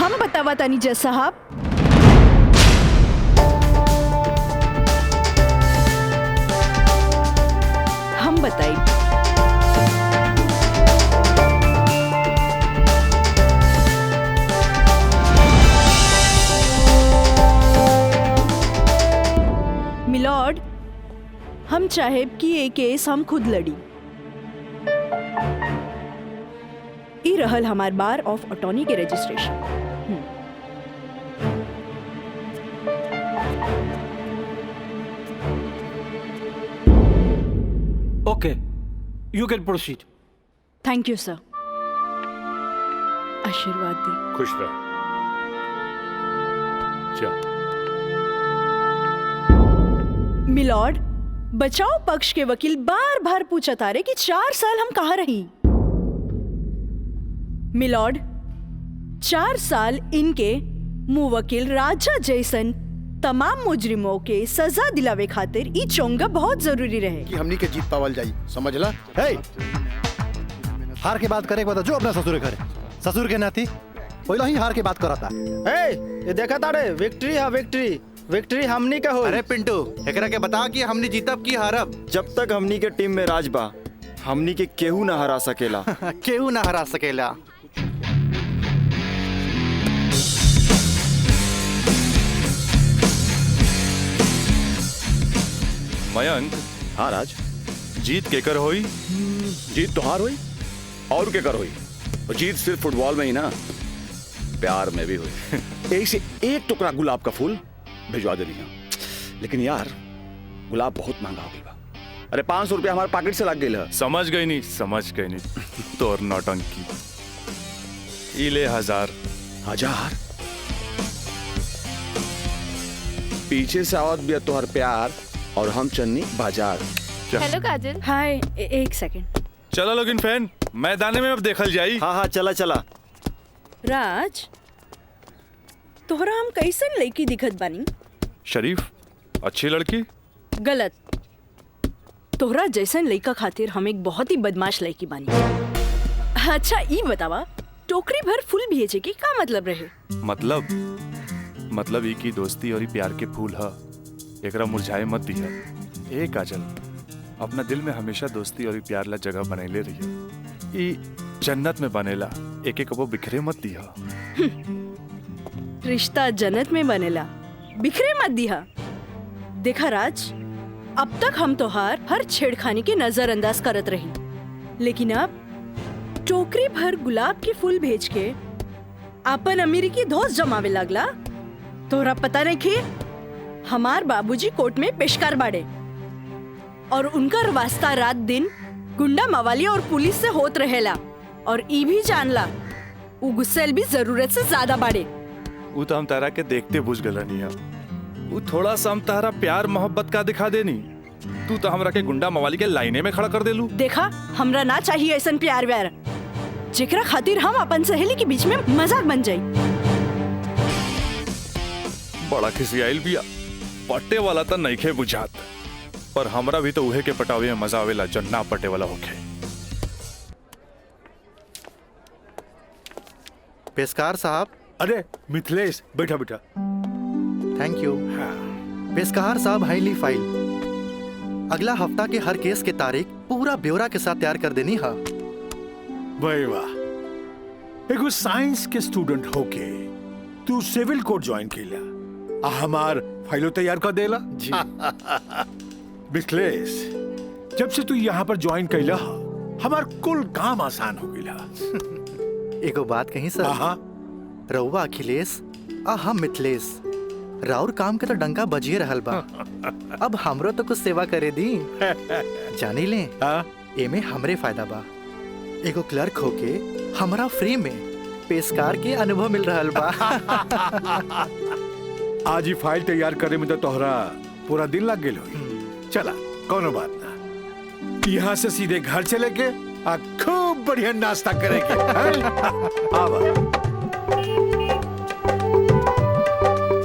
हम बतावा तानी जज साहब। हम बताई। मिलॉर्ड, हम चाहे कि ये केस हम खुद लड़ी। ई रहल हमार बार ऑफ अटॉर्नी के registration. Okay, you can proceed. Thank you sir. आशीर्वाद दी। खुश रह। जा। मिलॉर्ड, बचाव पक्ष के वकील बार बार पूछा तारे कि 4 साल हम कहाँ रही। मिलॉर्ड, 4 साल इनके मुवक्किल राजा जैसन तमाम मुजरिमों के सजा दिलावे खातिर ई चोंगा बहुत जरूरी रहे कि हमनी के जीत पावल जाई, समझला? हे, हार के बात करे जो अपना ससुर करे, ससुर के नाती पहले ही हार के बात करता। ये देखा तारे, विक्ट्री है विक्ट्री, विक्ट्री हमनी का हो। अरे पिंटू, एकरा के बता कि हमनी जीतब की हारब। जब तक हमनी के टीम में राज बा, हमनी के केहू ना हरा सकेला। केहू ना हरा सकेला। मयंक, हाँ राज, जीत केकर होई? जीत तो हार हुई और क्या कर हुई। और जीत सिर्फ फुटबॉल में ही ना, प्यार में भी हुई। एक से एक टुकड़ा गुलाब का फूल भिजवा दे रही। लेकिन यार, गुलाब बहुत महंगा हो गया। अरे 500 रुपया हमारे पॉकेट से लग गई। समझ गई नहीं तोर नौटंकी। ई ले 1000। पीछे से आवत भी तोहर प्यार और हम चन्नी बाजार। हेलो काजल। हाय, एक सेकंड। चलो लोगिन फैन, मैदाने में अब देखल जाई। हाँ हाँ, चला चला। राज, तोहरा हम कैसन लड़की दिखत बानी? शरीफ, अच्छी लड़की। गलत। तोहरा जैसन लड़का खातिर हम एक बहुत ही बदमाश लड़की बानी। अच्छा, ई बतावा, टोकरी भर फूल भेजे के का मतलब रहे? मतलब ई की दोस्ती और ई प्यार के फूल ह, एकरा मुरझाए मत दिया। ए काजल, अपना दिल में हमेशा दोस्ती और ई प्यार ला जगह बनैले रहियो। ई जन्नत में बनेला, एक एक वो बिखरे मत दिया। रिश्ता जन्नत में बनेला, बिखरे मत दिया। देखा राज, अब तक हम तोहार हर छेड़खानी के नजरअंदाज करत रही, लेकिन अब टोकरी भर गुलाब के फूल भेज के अपन अमेरिकी दोस्त जमावे लगला। तोहरा पता नहीं कि हमार बाबूजी कोर्ट में पेशकार बाड़े और उनका वास्ता रात दिन गुंडा मवाली और पुलिस से होत रहेला। और ई भी जानला, वो गुस्सेल भी जरूरत से ज्यादा बाड़े। वो तो हम तारा के देखते बुझ गलनी है। वो थोड़ा सा हम तारा प्यार मोहब्बत का दिखा देनी, तू तो हमरा के गुंडा मवाली के लाइने में खड़ा कर देलू। देखा, हमरा ना चाहिए ऐसा प्यार व्यार जेकरा खातिर हम अपन सहेली के बीच में मजाक बन जाई। बड़ा खिसियाइल बिया, पट्टे वाला तो नइखे बुझात, पर हमरा भी तो उहे के पटावे में मजा आवेला जब ना पट्टे वाला होखे। पेशकार साहब। अरे मिथिलेश, बैठा बेटा। Thank you. पेशकार साहब, हाईली फाइल अगला हफ्ता के हर केस के तारीख पूरा ब्यौरा के साथ तैयार कर देनी है। भाई वाह, एगो साइंस के स्टूडेंट होके तू सिविल कोर्ट ज्वाइन केला, हमार फाइलो तैयार कर देला जी। मिथिलेश, जब से तू यहाँ पर ज्वाइन कैला, हमार कुल काम आसान हो गया। एगो बात कही सर, रउआ अखिलेश आ हम मिथिलेश, राउर काम के तो डंका बजिए रहल बा। अब हमरो तो कुछ सेवा करे दी। जानी ले, एमे हमरे फायदा बा। एगो क्लर्क होके हमरा फ्री में पेशकार के अनुभव मिल रहल बा। आज ही फाइल तैयार करे में तो तोहरा पूरा दिन लग गेल होई। चला, कोनो बात ना, यहाँ से सीधे घर चले के आ खूब बढ़िया नाश्ता करेंगे। आवा।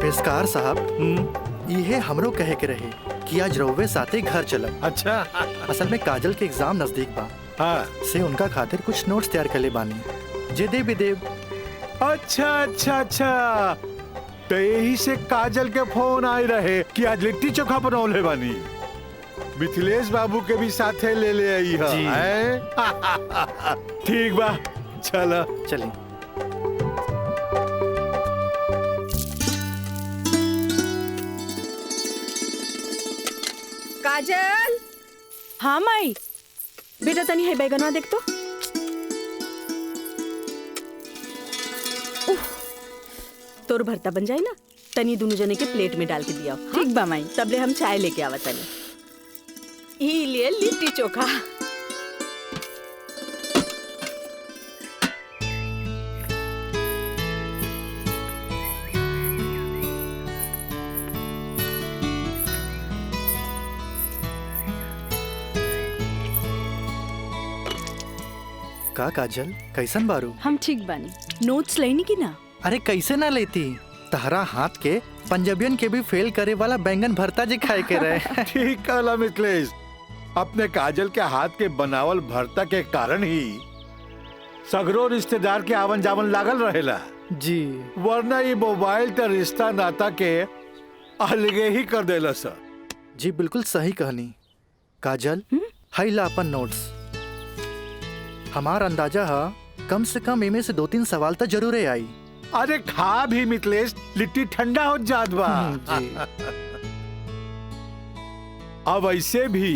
पेशकार साहब, ये हमरो कहे के रहे कि आज रउवे साथे घर चलब। अच्छा। असल में काजल के एग्जाम नजदीक बा, से उनका खातिर कुछ नोट्स तैयार कर ले बानी। जे दे भी देव अच्छा अच्छा अच्छा, तो यही से काजल के फोन आए रहे कि आज लिट्टी चोखा बनौले बानी। मिथिलेश बाबू के भी साथे ले ले आई है, जी। हैं? ठीक बा, चला। चलिए। काजल। हाँ माई, बेटा तनी है बैगनवा देख तो। उफ, तोर भरता बन जाए ना, तनी दोनों जने के प्लेट में डाल के दिया। ठीक बा माई, तबले हम चाय लेके आवा तनी। ई लिए लिट्टी चोखा। का काजल, कैसन बारू? हम ठीक बानी। नोट्स लेनी की ना? अरे कैसे ना लेती, तहरा हाथ के पंजाबियन के भी फेल करे वाला बैंगन भरता जी खाए के रहे। ठीक कहला मिथिलेश, अपने काजल के हाथ के बनावल भरता के कारण ही सगरो रिश्तेदार के आवन जावन लागल रहेला। जी। वरना ये मोबाइल त रिश्ता नाता के अलगे ही कर देला सर। जी बिल्कुल सही कहनी। काजल, हाई ला अपन नोट्स। हमार अंदाजा है कम से कम इमे से 2-3 सवाल तो जरूर आई। अरे खा भी मिथिलेश, लिट्टी ठंडा हो जात बा। जी। अब ऐसे भी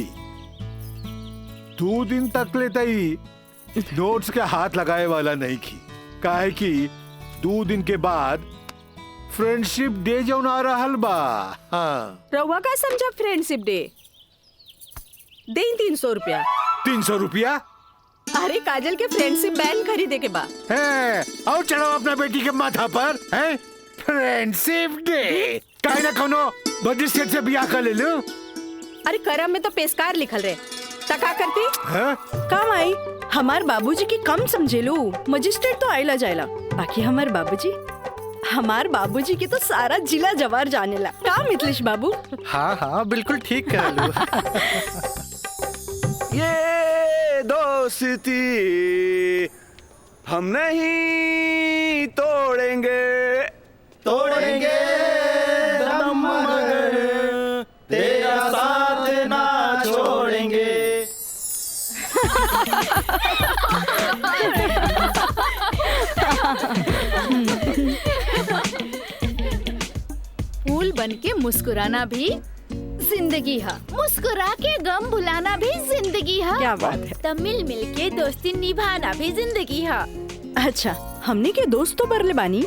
2 दिन तक ले तई नोट्स के हाथ लगाए वाला नहीं की, काहे कि 2 दिन के बाद फ्रेंडशिप डे जौन आ रहल बा। हाँ। रउआ का समझा फ्रेंडशिप डे? दे 300 रुपया। 300 रुपया? अरे काजल के फ्रेंडशिप बैंड खरीदे के बा। है, और चढ़ाओ अपना बेटी के माथा पर। है फ्रेंडशिप डे, काहे ना कोनो बड़ी सेठ से बियाह कर ले लो। अरे करम में तो पेशकार लिखल रहे, तका करती है? काम आई। हमार बाबूजी की कम समझे लो, मजिस्ट्रेट तो आइला जाइला, बाकी हमार बाबूजी की तो सारा जिला जवार जानेला। का मिथिलेश बाबू? हाँ हाँ बिल्कुल ठीक कह लू। ये दोस्ती हम नहीं तोड़ेंगे, तोड़ेंगे दम मगर तेरा साथ ना छोड़ेंगे। फूल बन के मुस्कुराना भी जिंदगी है, मुस्कुरा के गम भुलाना भी जिंदगी है। क्या बात है। तब मिल मिल के दोस्ती निभाना भी जिंदगी है। अच्छा, हमने के दोस्त तो बरले बानी,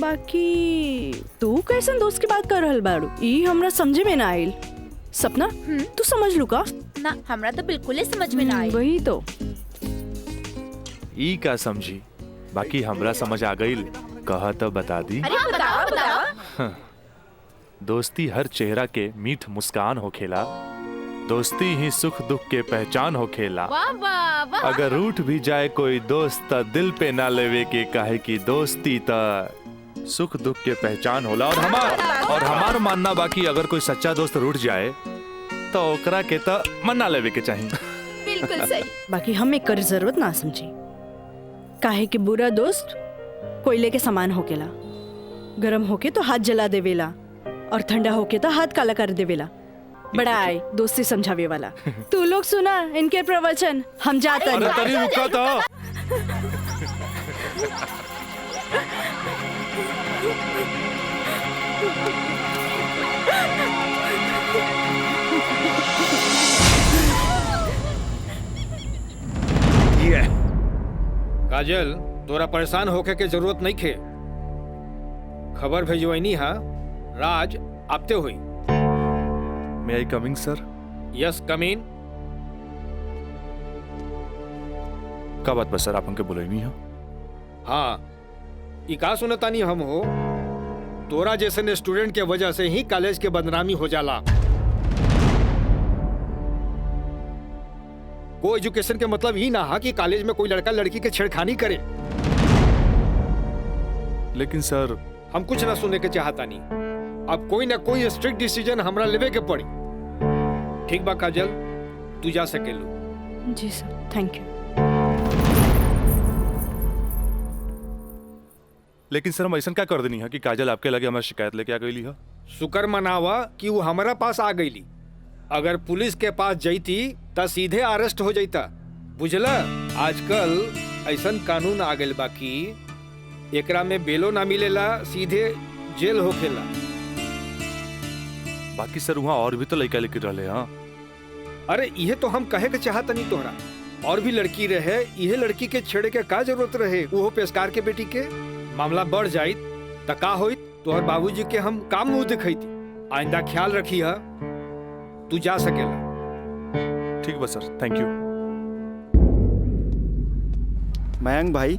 बाकी तू कैसन दोस्त की बात कर रहल बाड़ू? ई हमरा समझे में ना आइल। सपना, तू समझ लू का? ना, हमरा तो बिल्कुल ही समझ में ना आई। वही तो। ई का समझी, बाकी हमरा समझ आ गई। कहा तो बता दी। अरे बताओ बताओ। दोस्ती हर चेहरा के मीठ मुस्कान होखेला, दोस्ती ही सुख दुख के पहचान होखेला। वाह वाह वाह। अगर रूठ भी जाए कोई दोस्त त दिल पे ना लेवे के, काहे की दोस्ती त सुख दुख के पहचान होला। और हमार मानना बाकी अगर कोई सच्चा दोस्त रूठ जाए तो ओकरा के त मना लेवे के चाहिए। बिल्कुल सही। बाकी हम एक कर जरूरत ना समझी, काहे कि बुरा दोस्त कोयले के समान होकेला। गरम होके तो हाथ जला देवेला और ठंडा होके तो हाथ काला कर देवेला। बड़ा आए दोस्ती समझावे वाला। तू लोग सुना इनके प्रवचन, हम जाते अरे हैं। तनी रुका तो। ये काजल, तोरा परेशान होके के जरूरत नहीं खे। खबर भेजवैनी हा, राज आपते हुई। May I coming sir? Yes come in. का बात बस सर, आप हमके बुलाई नहीं हो? हाँ, ई का सुनतानी हम हो, तोरा जैसे स्टूडेंट के वजह से ही कॉलेज के बदनामी हो जाला। को एजुकेशन के मतलब ही ना हा कि कॉलेज में कोई लड़का लड़की के छेड़खानी करे। लेकिन सर, हम कुछ ना सुनने के चाहता नहीं। अब कोई ना कोई स्ट्रिक्ट डिसीजन हमरा लेवे के पड़ी। ठीक बा काजल, तू जा सकेलू। जी सर, थैंक यू। लेकिन सर हम ऐसा क्या कर देनी है कि काजल आपके लगे हमारी शिकायत लेके आ गई है? शुक्र मनावा कि वो हमारा पास आ गईली। अगर पुलिस के पास जईती त सीधे अरेस्ट हो जाता। बुझला, आजकल ऐसा कानून आ गइल बा कि एकरा में बेलो ना मिलेला, सीधे जेल होखेला। बाकी सर वहाँ और भी तो लड़का लेके रहे। हाँ अरे ये तो हम कहे के चाहत नहीं तोहरा, और भी लड़की रहे, यह लड़की के छेड़े के का जरूरत रहे? वो पेशकार के बेटी के मामला बढ़ जाई त का होई? तोहर बाबूजी के हम काम मुंह दिखैती। आइंदा ख्याल रखी है, तू जा सकेला। ठीक बा सर, थैंक यू। मयंक भाई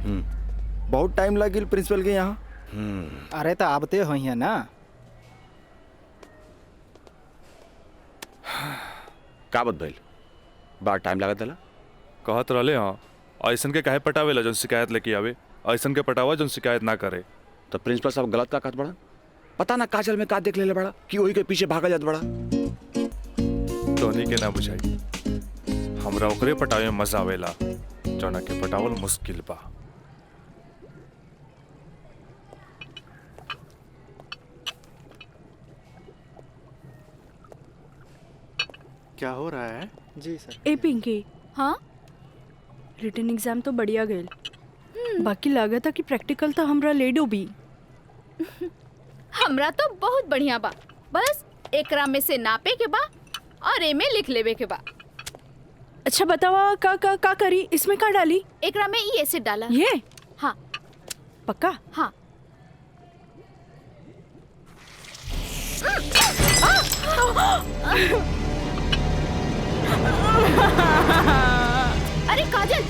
बहुत टाइम लगिल प्रिंसिपल के यहाँ। अरे तो आबते हो है ना। का बात भइल? बड़ा टाइम लागत दला। कहत रहले हाँ, ऐसा के काहे पटावेला जौन शिकायत लेके आवे, ऐसा के पटावा जौन शिकायत ना करे। तो प्रिंसिपल साहब गलत का कहत बड़ा? पता ना काजल में का देख लेले बड़ा कि वही के पीछे भागा जात बड़ा। तोहनी के ना बुझाई, हमरा ओकरे पटावे में मजा आवेला जौना के पटावल मुश्किल बा। क्या हो रहा है? जी सर। ए पिंकी, हाँ रिटन एग्जाम तो बढ़िया गए, बाकी लागत है कि प्रैक्टिकल तो हमरा ले डूबी। हमरा तो बहुत बढ़िया बा, बस एकरा में से नापे के बा और ए में लिख लेवे के बा। अच्छा बतावा का करी, इसमें का डाली? एकरा में ई एसिड डाला। ये? हाँ पक्का? हाँ। अरे काजल!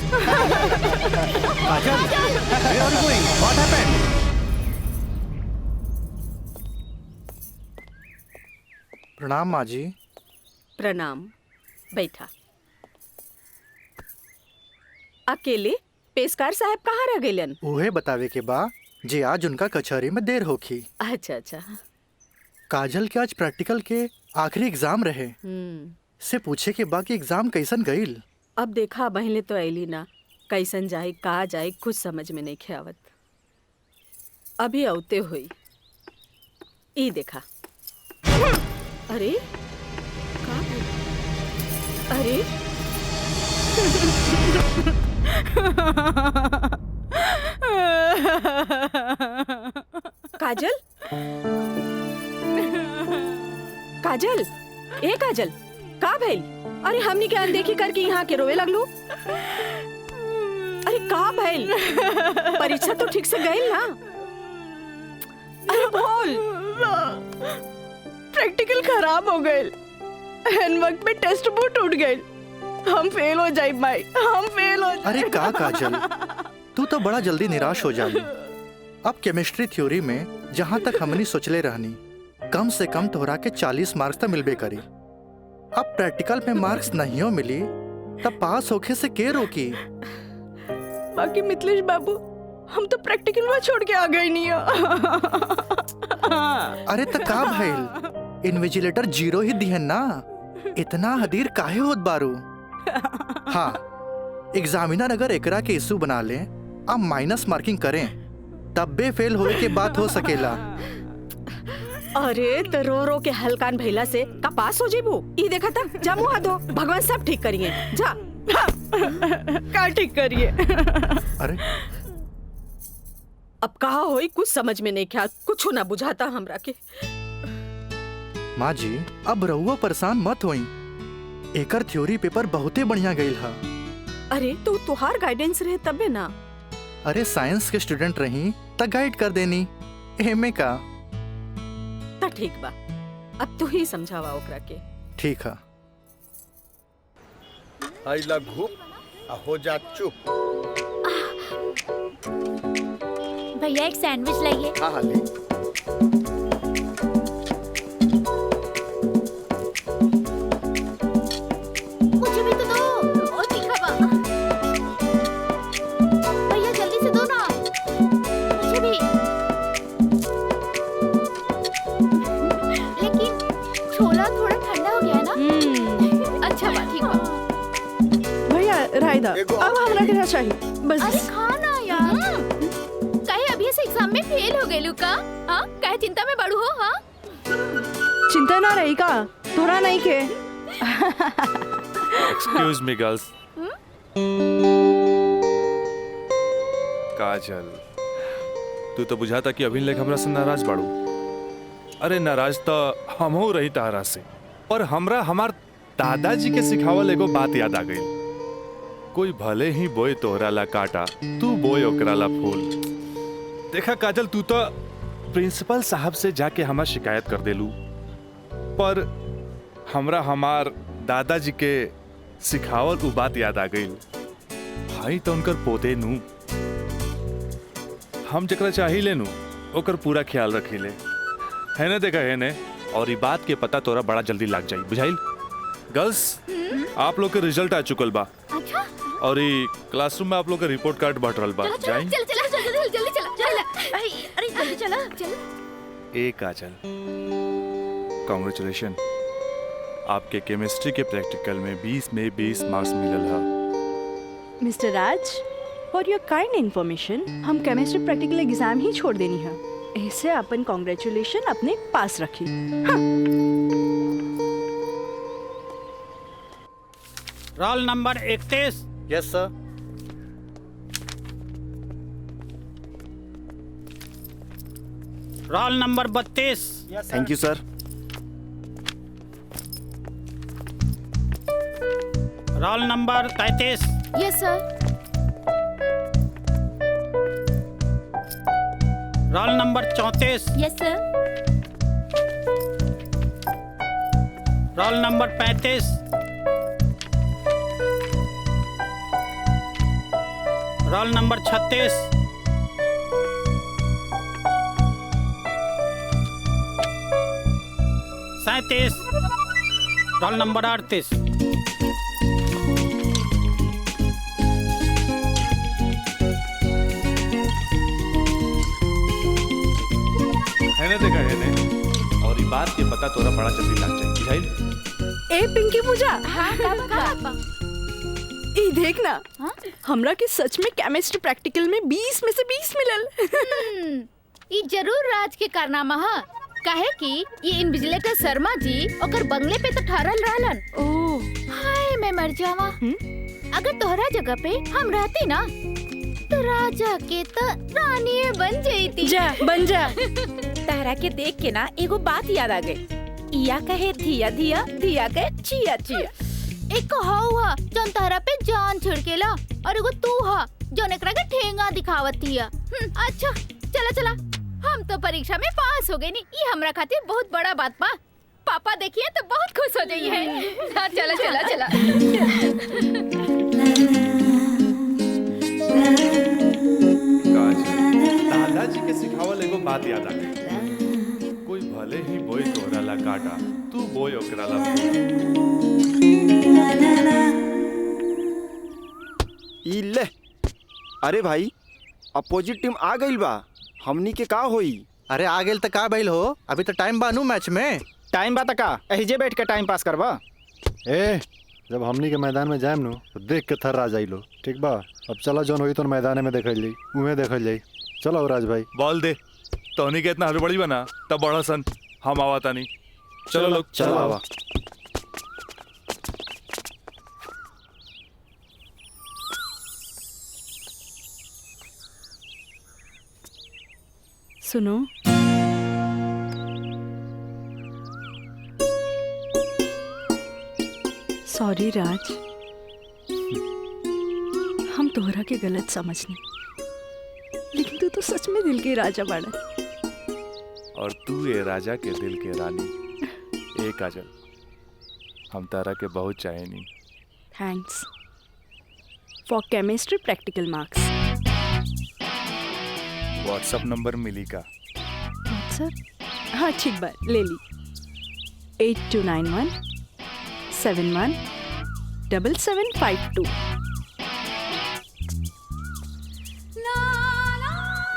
काजल, where are you going? What happened? प्रणाम माँ जी। प्रणाम, बैठा। अकेले पेशकार साहब कहाँ रह गइलन? उहे बतावे के बा जे आज उनका कचहरी में देर होखी। अच्छा अच्छा। काजल के आज प्रैक्टिकल के आखिरी एग्जाम रहे, से पूछे के बा कि एग्जाम कैसन गईल। अब देखा बहले तो ऐली ना, कैसन जाए कहा जाए कुछ समझ में नहीं ख्यावत। अभी औते हुई ई देखा। अरे का? अरे काजल, काजल, ए काजल, का भइल? अरे हमनी के अनदेखी करके यहाँ के रोवे लगलू। अरे का भइल? परीक्षा तो ठीक से गई ना? अरे बोल। प्रैक्टिकल खराब हो गए, एन वक्त में टेस्ट बुक टूट गए। हम फेल हो जाए माई, हम फेल हो जाए। अरे का काजल, तू तो बड़ा जल्दी निराश हो जाली। अब केमिस्ट्री थ्योरी में जहाँ तक हमनी सोचले रहनी, कम से कम तोहरा के 40 मार्क्स तो मिलबे करी। अब प्रैक्टिकल में मार्क्स नहीं मिली तब पास होके से के रोकी? बाकी मिथिलेश बाबू, हम तो प्रैक्टिकल में छोड़ के आ गए नहीं। अरे तो का भइल, इन्विजिलेटर 0 ही दिहन ना, इतना हदीर काहे होत बारू? हाँ, एग्जामिनर अगर एकरा के इशू बना ले, अब माइनस मार्किंग करें, तब बे फेल होए के बात हो सकेला। अरे तो रो रो के हलकान भैला से का पास हो जेबू? ई देखा था, जा मुँह धो, भगवान सब ठीक करिए। जा। का ठीक करिए? अरे अब कहा होई कुछ समझ में नहीं ख्याल, कुछ ना बुझाता हमरा के। माँ जी, अब रहुआ परेशान मत होई, एकर थ्योरी पेपर बहुते बढ़िया गईल हा। अरे तो तुहार गाइडेंस रहे तबे ना। अरे साइंस के स्टूडेंट रही त गाइड कर देनी, एमे का। ता ठीक बा, अब तू ही समझावा ओकरा के। ठीक है। आई लघु हो जा चुप। भैया एक सैंडविच लाइए। हाँ हाँ ले। मुझे भी तो दो, और तीखा बा। भैया जल्दी से दो ना, मुझे भी। लेकिन छोला थोड़ा ठंडा हो गया है ना? अच्छा बा, ठीक बा। भैया रायदा, अब हमरा के चाहिए बस। अरे खाना यार, कहे अभी से एग्जाम में फेल हो गेलू का? हाँ काहे चिंता में बड़ू हो? हाँ चिंता ना रही का तोरा नहीं के। Excuse me girls. काजल, तू तो बुझाता कि अभी लेक हमरा से नाराज बाड़ू। अरे नाराज तो हम हो रही तारा से, पर हमरा हमार दादाजी के सिखावल एगो बात याद आ गई। कोई भले ही बोए तोहरा ला काटा, तू बोए ओकरा ला फूल। देखा काजल, तू तो प्रिंसिपल साहब से जाके हमार शिकायत कर देलू, पर हमरा हमार दादाजी के सिखावल उ बात याद आ गई। भाई तो उनकर पोते नू, हम जकरा चाही लेनू ओकर पूरा ख्याल रखी ले, है ना? देखा है ने, और ये बात के पता तोरा बड़ा जल्दी लग जाई, बुझाइल? गर्ल्स, आप लोग के रिजल्ट आ चुकल बा। अच्छा। और ये क्लासरूम में आप लोग का रिपोर्ट कार्ड बांट रहल बा। जाई जल्दी चला। अरे जल्दी चला। ए काजल, कांग्रेचुलेशन, आपके केमिस्ट्री के प्रैक्टिकल में 20 में 20 मार्क्स मिलल है। Mister Raj, for your kind information, हम केमिस्ट्री प्रैक्टिकल एग्जाम ही छोड़ देनी है। ऐसे अपन कांग्रेचुलेशन अपने पास रखी। हाँ। Roll number 31। Yes sir. Roll number 32। Thank you sir. Roll number 33। Yes sir. Roll number 34। Yes sir. Roll number 35। Roll number 36। सैंतीस। Roll number 38। है ना? देखा है ने, और ये बात के पता तोरा बड़ा जल्दी लग जाए, बुझाइल? ए पिंकी पूजा, हाँ का ई देखना, हमरा के सच में केमिस्ट्री प्रैक्टिकल में 20 में से 20 मिलल। ये जरूर राज के कारनामा है, काहे कि ये इन्विजिलेटर शर्मा जी ओकर बंगले पे तो ठहरल रहलन। ओह हाय मैं मर जावा। अगर तोहरा जगह पे हम रहती ना तो राजा के तो रानी बन जाती। जा बन जा। तारा के देख के ना एगो बात याद आ गई। इया कहे धिया धिया, धिया कहे चिया चिया। एक हुआ जौन तारा पे जान छिड़केला, और एगो तू हा जौन एकरा के ठेंगा दिखावत थिया। अच्छा चला, हम तो परीक्षा में पास हो गए नी, ये हमरा खातिर बहुत बड़ा बात बा। पापा देखिए तो बहुत खुश हो जाइए। हाँ चला। दादाजी के सिखावल एगो बात याद आ गई। कोई भले ही बोए तोहरा ला काटा, तू बोए ओकरा ला फूल। ई ले, अरे भाई अपोजिट टीम आ गई बा, हमनी के का होई? अरे आ गेल त का भइल हो? अभी तो टाइम बानू मैच में। टाइम बा का एहिजे बैठ के टाइम पास करबा। ए जब हमनी के मैदान में जाएम नु तो देख के थर्रा जाइलो, ठीक बा? अब चलो जौन होई तो मैदान में देखल जाई, उहे देखल जाई। चलो राज भाई बॉल दे। तोहनी के इतना हड़बड़ी बना तब बड़ा सन, हम आवाता नहीं। चलो लोग, चलो आवा। सुनो, सॉरी राज, हम तोहरा के गलत समझनी, लेकिन तू तो सच में दिल के राजा बाड़ा। और तू ये राजा के दिल के रानी। ए काजल, हम तारा के बहुत चाहेनी। Thanks for chemistry practical marks. WhatsApp number मिली का? व्हाट्सएप? हाँ ठीक बा, ले ली। 8291 71 7752।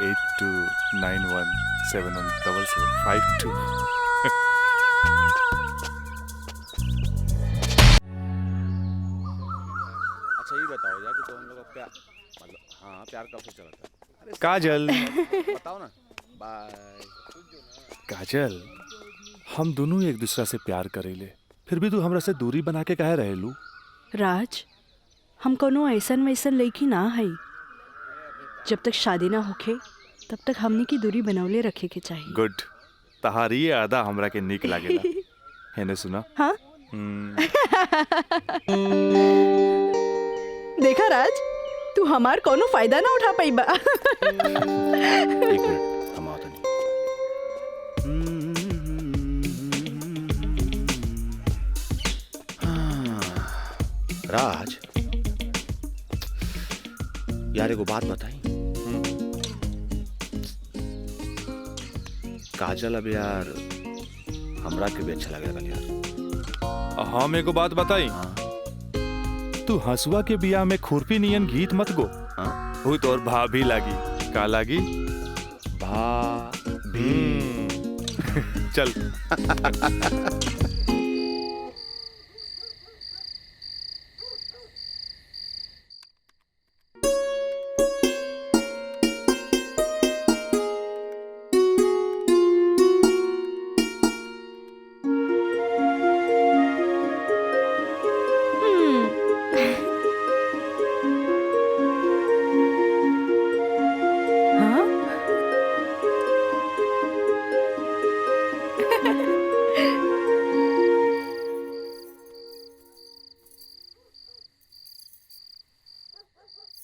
8291 71 7752। अच्छा ये बताओ यार कि तो हम लोग का प्यार, मतलब हाँ प्यार कब से चला था? काजल बताओ ना। काजल, हम दोनों एक दूसरा से प्यार करेले, फिर भी तू हमरा से दूरी बना के काहे रहेलू? राज, हम कोनो ऐसन वैसन लड़की ना है। जब तक शादी ना होखे तब तक हमने की दूरी बनवले रखे के चाहिए। गुड, तहारी ये आदा हमरा के निक लागेला। हेने सुना? हाँ? देखा राज, तू हमार कोनो फायदा ना उठा पाई बा। एक मिनट, हम आता नहीं। राज यार, एगो बात बताई। काजल अब यार हमरा के भी अच्छा लगेगा यार। हम एगो बात बताई। तू हंसुआ के बिया में खुरपी नियन गीत मत गो। वो तो और भाभी लागी। का लागी? भाभी। चल।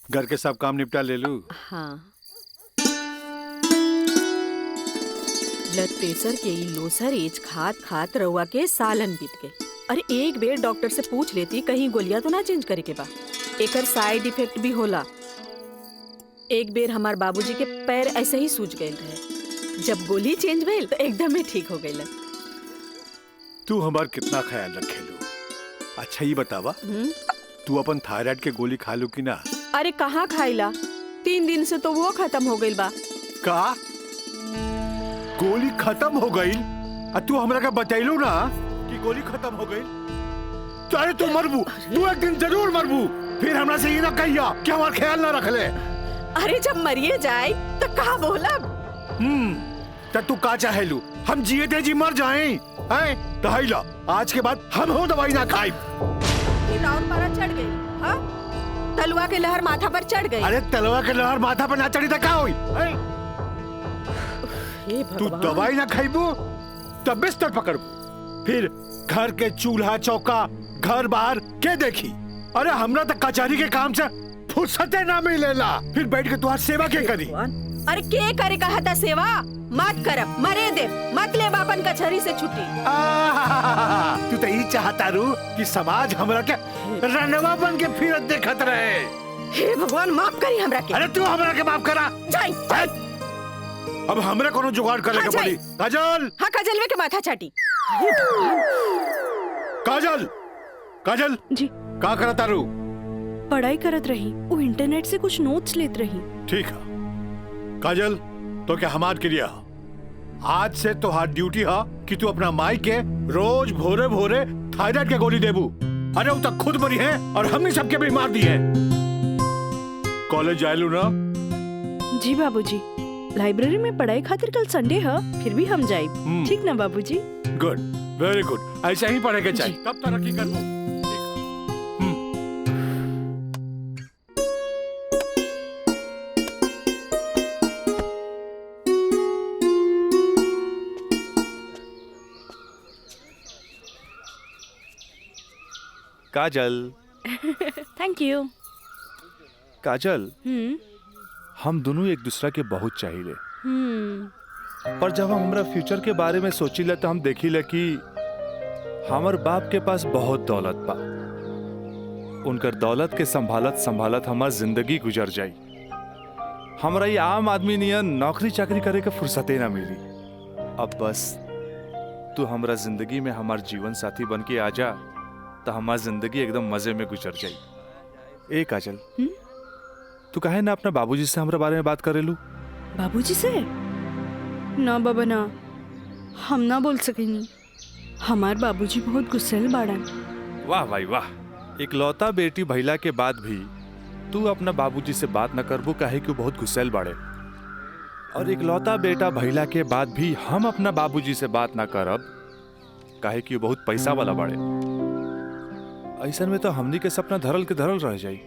घर के सब काम निपटा ले लू? हाँ। ब्लड प्रेशर के ई लोसर एज खात खात रउआ के सालन बीत गए। अरे एक बेर डॉक्टर से पूछ लेती कहीं गोलियां तो ना चेंज करे के बा। एकर साइड इफेक्ट भी होला। एक बेर हमार बाबूजी के पैर ऐसे ही सूज गए रहे, जब गोली चेंज भइल तो एकदम ही ठीक हो गइल। तू हमार कितना ख्याल रखेलू? अच्छा ये बतावा, तू अपन थायराइड के गोली खा लू कि ना? अरे कहाँ खाइला, 3 दिन से तो वो खत्म हो गइल बा। का गोली खत्म हो गई? तू हमरा का बतैलू ना कि गोली खत्म हो गई? चाहे तू मरबू, तू एक दिन जरूर मरबू। फिर हमरा से ये ना कहिया कि हमार ख्याल ना रख ले। अरे जब मरिए जाए तो कहा बोलब? तब तू का चाहेलू? हम जिए थे जी मर जाएं? हैं? दहाइला, आज के बाद हम हो दवाई ना खाई। और पारा चढ़ गई। हाँ? तलवा के लहर माथा पर चढ़ गई। अरे तलवा के लहर माथा पर ना चढ़ी तो क्या हुई? तू दवाई ना खाइबू तब बिस्तर पकड़बू, फिर घर के चूल्हा चौका घर बाहर के देखी? अरे हमरा तो कचहरी के काम से फुर्सते ना मिलेला, फिर बैठ के तुम्हारी सेवा के करी? अरे के करे कहता सेवा? मत करब, मरे दे, मत ले बापन कचहरी से छुट्टी। तू तो यही चाहता रू कि समाज हमरा के रनवा बन के फिरत देखत रहे। हे भगवान, माफ करी हमरा के। अरे तू हमरा के माफ करा। जाई। अब हमरा कोनो जुगाड़ करे के पड़ी। काजल। हाँ, काजलवे के माथा चाटी। काजल, काजल जी का करता रू? पढ़ाई करत रही, वो इंटरनेट से कुछ नोट्स लेत रही। ठीक है काजल, तो क्या हमार क्रिया आज से तो हाथ ड्यूटी है कि तू अपना माई के रोज भोरे भोरे थायराइड के गोली देबू। अरे वो तक खुद मरी है और हमने सबके भी मार दी है। कॉलेज जायलू ना? जी बाबूजी, लाइब्रेरी में पढ़ाई खातिर कल संडे है, फिर भी हम जाए। ठीक ना बाबूजी? गुड, वेरी गुड, ऐसा ही पढ़े के चाहिए, तब तरक्की करबू। काजल। Thank you. काजल, हम दोनों एक दूसरा के बहुत चाहिए, पर जब हम हमरा फ्यूचर के बारे में सोचिले तो हम देखिले कि हमार बाप के पास बहुत दौलत बा। उनकर दौलत के संभालत संभालत हमार जिंदगी गुजर जाई। हमरा ये आम आदमी नियन नौकरी चाकरी करे के फुर्सते ना मिली। अब बस तू हमरा जिंदगी में हमार जीवन साथी बन के आ जा, तो हमार जिंदगी एकदम मजे में गुजर जाई। ए काजल, तू काहे ना अपना बाबूजी से हमरा बारे में बात करेलू? बाबूजी से? ना बाबा ना, हम ना बोल सकेनी। हमार बाबूजी बहुत गुस्सेल बाड़न। वाह भाई वाह, एक लौता बेटी भैला के बाद भी तू अपना बाबूजी से बात न करबू, काहे कि बहुत गुस्सेल बाड़े। और इकलौता बेटा भइला के बाद भी हम अपना बाबूजी से बात ना करब काहे कि वो बहुत पैसा वाला बाड़े। ऐसन में तो हमनी के सपना धरल के धरल रह जाई।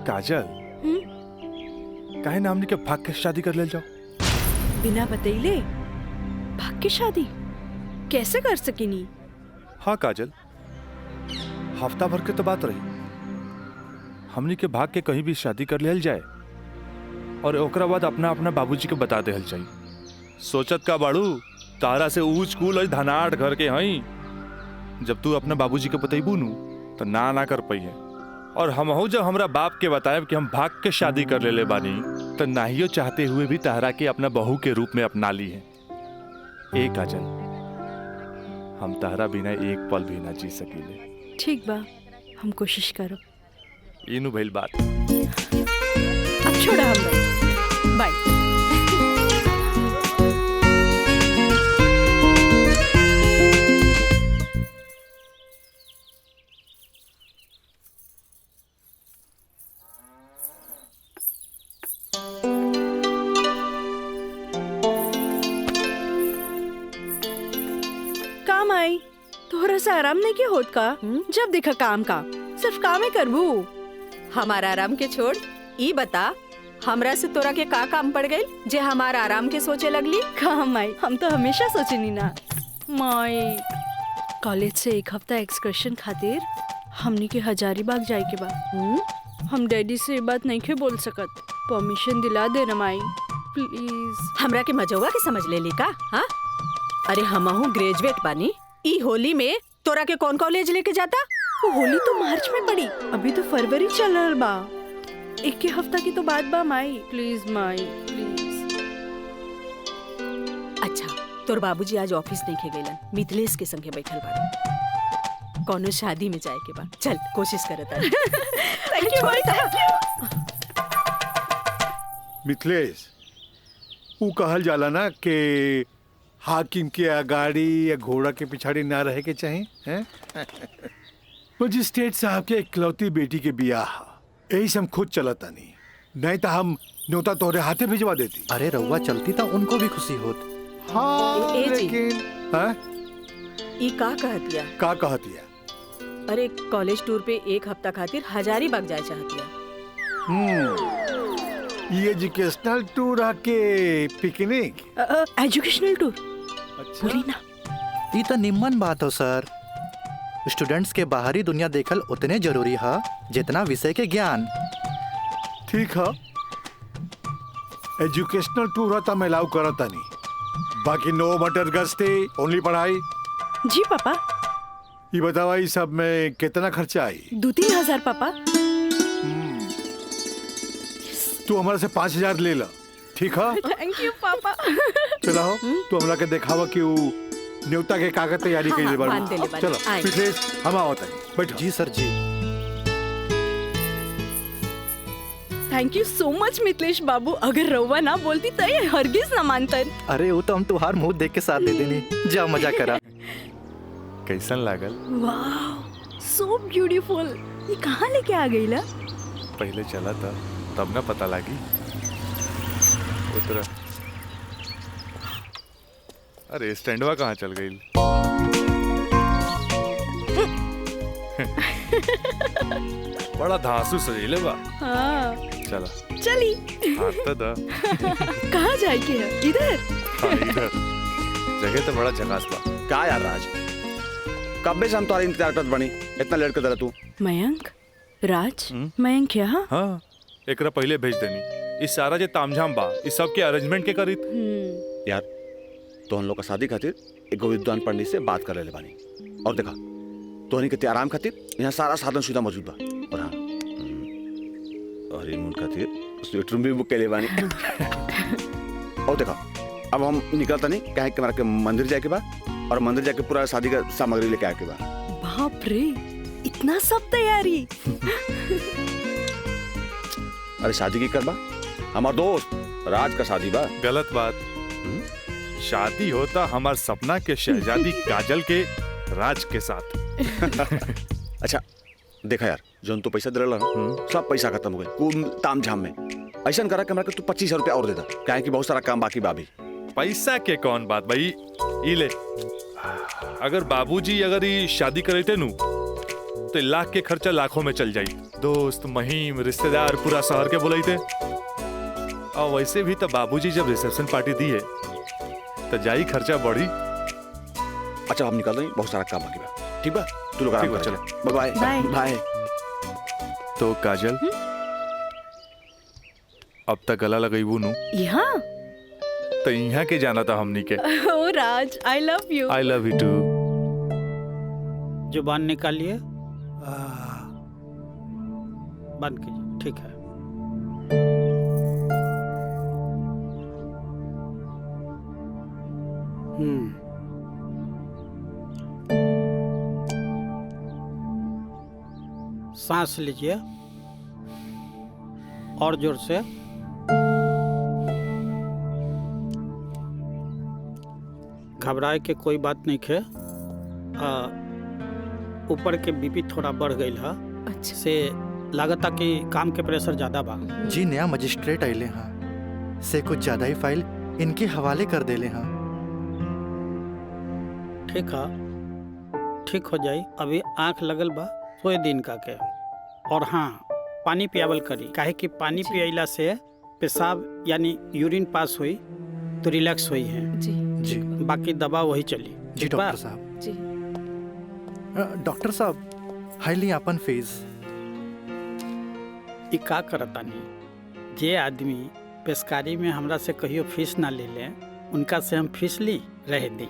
काजल, काहे ना हमनी के भाग के शादी कर ले जाओ। बिना बतैले भाग के शादी कैसे कर सकेनी? हाँ काजल, हफ्ता भर के तो बात रही। हमनी के भाग के कहीं भी शादी कर लेल जाए और ओकरा बाद अपना अपना बाबूजी के बता देहल जाई। सोचत का बाड़ू तारा से ऊंच कूल और धनाट घर के हई। जब तू अपना बाबूजी के बतैबू नु तो ना कर पाई है। और हमहू जब हमरा बाप के बताएब कि हम भाग के शादी कर लेले बानी तो नाहियो चाहते हुए भी तारा के अपना बहू के रूप में अपना ली है। ए काजल, हम तारा बिना एक पल भी ना जी सकीले। ठीक बा, हम कोशिश करब। इनु भइल बात। अब छोड़ा हमरा, बाय। काम आई तोहरा से आराम नहीं के होत का? जब देखा काम का सिर्फ काम ही करबू। हमारा आराम के छोड़, ई बता हमरा से तोरा के का काम पड़ गई जे हमारा आराम के सोचे लगली? काम आई, हम तो हमेशा सोचनी ना माई। कॉलेज से एक हफ्ता एक्सकर्शन खातिर हमनी के हजारीबाग जाए के बा। हम डैडी से ये बात नहीं के बोल सकत, परमिशन दिला दे ना माई प्लीज। हमरा के मजौवा के समझ ले ली का? हाँ, अरे हमहू ग्रेजुएट बानी। ई होली में तोरा के कौन कॉलेज लेके जाता? वो होली तो मार्च में पड़ी, अभी तो फरवरी चल रहा बा। एक के हफ्ता की तो बात बा माई, प्लीज माई प्लीज। अच्छा, तोर बाबूजी आज ऑफिस नहीं खे गइलन, मिथिलेश के संगे बैठल बाड़े। कौनो शादी में जाए के बा, चल कोशिश करत आनी। थैंक यू माई। मिथिलेश, ऊ कहल जाला ना कि हाकिम के अगाड़ी या घोड़ा के पिछाड़ी ना रहे के चाहे हैं? मजिस्ट्रेट साहब के इकलौती बेटी के बियाह, यही से हम खुद चलता नहीं तो हम न्योता तोहरे हाथे भिजवा देती। अरे रउआ चलती तो उनको भी खुशी होत। हाँ, ए जी। लेकिन हाँ? ई का कहतिया? का कहतिया? अरे कॉलेज टूर पे एक हफ्ता खातिर हजारीबाग जाए चाहतिया। ये एजुकेशनल टूर आके पिकनिक? एजुकेशनल टूर अच्छा। बोली ना। ई तो निम्मन बात हो सर। स्टूडेंट्स के बाहरी दुनिया देखल उतने जरूरी है जितना विषय के ज्ञान। ठीक है, एजुकेशनल टूर होता मैं अलाउ करता नहीं, बाकी नो मटर गस्ते ओनली पढ़ाई। जी पापा। ये बतावा ये सब में कितना खर्चा आई? 2-3 हजार पापा। तू हमारे से 5,000 ले ला, ठीक है? थैंक यू पापा। चला हो, तू हमरा के दिखावा कि वो न्योता के कागज तैयारी हाँ, कर बांध देले बानी। चलो आए। मिथिलेश, हम आवत हैं, बैठो। जी सर जी। Thank you so much Mithilesh बाबू। अगर रउआ ना बोलती तो ये हरगिज ना मानतन। अरे वो तो हम तुहार मुंह देख के साथ दे देनी। जा मजा करा। कैसन लागल? वाह, सो ब्यूटीफुल। ये कहाँ लेके आ गई ला? पहले चला था तब ना पता लगी। उतरा। अरे स्टैंडवा कहाँ चल गई? बड़ा धांसू सजीले बा। हाँ चला चली। आता था। कहाँ जाए के है? इधर। हाँ, इधर जगह तो बड़ा झकास बा। का यार राज, कब से हम तुम्हारे इंतजार करत बनी, इतना लेट कर दला तू? मयंक, राज, मयंक यहाँ? हाँ, एकरा पहले भेज देनी। इस सारा जे तामझाम बा, इस सब के अरेंजमेंट के करी। यार तो हम लोग का शादी खातिर एक विद्वान पंडित से बात कर ले बानी, और देखा तोहनी के आराम खातिर यहाँ सारा साधन सुविधा मौजूद बा। और हाँ, हनीमून खातिर स्वीट रूम भी बुक कर ले बानी। और देखा अब हम निकलता नहीं, कहे कि हमारा के मंदिर जाए के बा, और मंदिर जाके पूरा शादी का सामग्री लेके आए के बा। बाप रे, इतना सब तैयारी। अरे शादी की करबा, हमार दोस्त राज का शादी बा। गलत बात। शादी होता हमार सपना के शहजादी काजल के राज के साथ। अच्छा देखा यार, जो तो पैसा दिला सब पैसा खत्म हो गए ताम झाम में। ऐसा करा कि हमरा के तू 25,000 रुपया और दे दा, काहे कि बहुत सारा काम बाकी बा अभी। पैसा के कौन बात भाई, ई ले। अगर बाबूजी अगर ये शादी करे थे नु तो लाख के खर्चा लाखों में चल जाई। दोस्त महिम रिश्तेदार पूरा शहर के बुलाई थे। और वैसे भी तो बाबूजी जब रिसेप्शन पार्टी दी है तो जाई खर्चा बढ़ी। अच्छा हम निकल रहे हैं, बहुत सारा काम बाकी बा। ठीक बा, तू लोग आराम कर, चलो बाय बाय बाय। तो काजल अब तक गला लगईबू नु यहाँ तो यहाँ के जाना था हमनी के। ओ Raj, I love you. I love you too. जुबान निकालिए, बंद कीजिए। ठीक है। सांस लीजिए और जोर से। घबराए के कोई बात नहीं है। ऊपर के बीपी थोड़ा बढ़ गई है। अच्छा। से लागता कि काम के प्रेशर ज्यादा बा। जी नया मजिस्ट्रेट आइले हाँ से कुछ ज्यादा ही फाइल इनके हवाले कर देले हाँ। ठीक है, ठीक हो जाई। अभी आंख लगल बा, सोए दिन का के। और हाँ, पानी पियावल करी, काहे कि पानी पियला से पेशाब यानी यूरिन पास हुई तो रिलैक्स हुई है। जी जी बाकी दवा वही चली। जी डॉक्टर साहब। जी डॉक्टर साहब, हाईली अपन फीस ई का करतानी, जे आदमी पेशकारी में हमरा से कहियो फीस ना ले ले, उनका से हम फीस ली रह दी।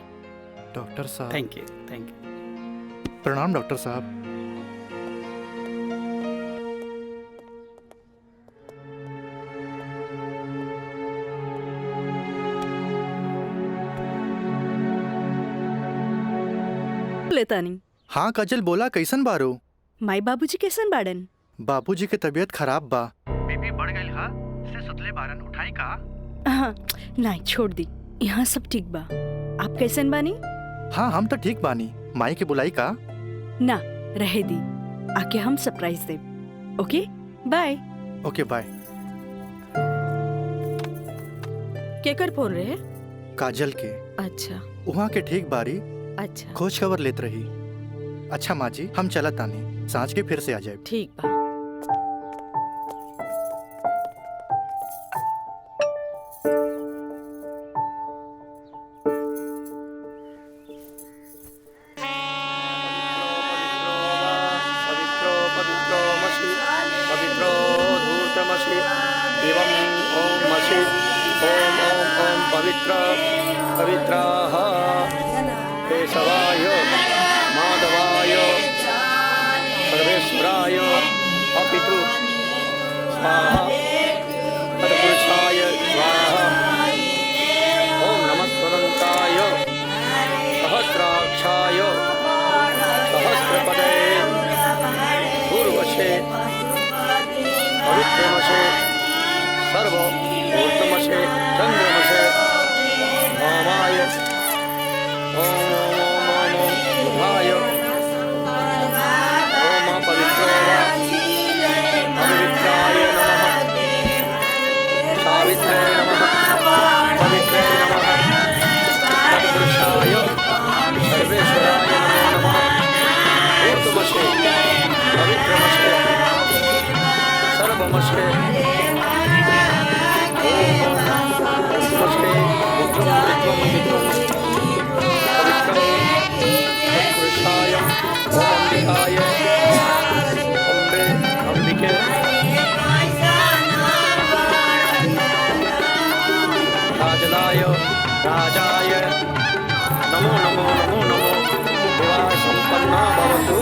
डॉक्टर साहब। Thank you, thank you. प्रणाम डॉक्टर साहब। लेता नहीं। हाँ काजल बोला, कैसन बारू? माई बाबूजी कैसन बाड़न? बाबूजी के तबीयत खराब बा। बीपी बढ़ गई हा, से सुतले बारन, उठाई का? हाँ, नहीं छोड़ दी, यहाँ सब ठीक बा। आप कैसन बानी? हाँ हम तो ठीक बानी। माई के बुलाई का? ना रहे दी, आके हम सरप्राइज दे। Okay bye. Okay bye. केकर फोन रहे? काजल के। अच्छा वहाँ के ठीक बारी, अच्छा खोज खबर लेत रही। अच्छा माँ जी, हम चलत तानी, सांझ के फिर से आ जाए। ठीक बा। पवित्रो पवित्रो मसि पवित्रो धूर्तमसि एवं ओम मसि ओम ओम ओम पवित्र पवित्राः केशवाय माधवाय सर्वेश्वराय अपितृ स्वाहा तत्पुरुषाय स्वाहा ओम नमः स्वदन्ताय सहस्राक्षाय सहस्रपदे पूर्वशे पवित्रमशे सर्वभूतमशे चन्द्रमशे वामाय ओम ओम ओम ओम ओम बुधाय ओम पवित्रो वा पवित्राय नमः सावित्रे नमः पवित्रे नमः तत्पुरुषाय सर्वेश्वराय नमो नमः ऊर्ध्वमशे पवित्रमशे सर्वमशे ओम विक्रम पवित्रं तत्पुरुषाय ओम अंबिकाय अम्बे अंबिके राजलाय राजाय नमो नमो नमो नमो विवाह संपन्ना भवतु।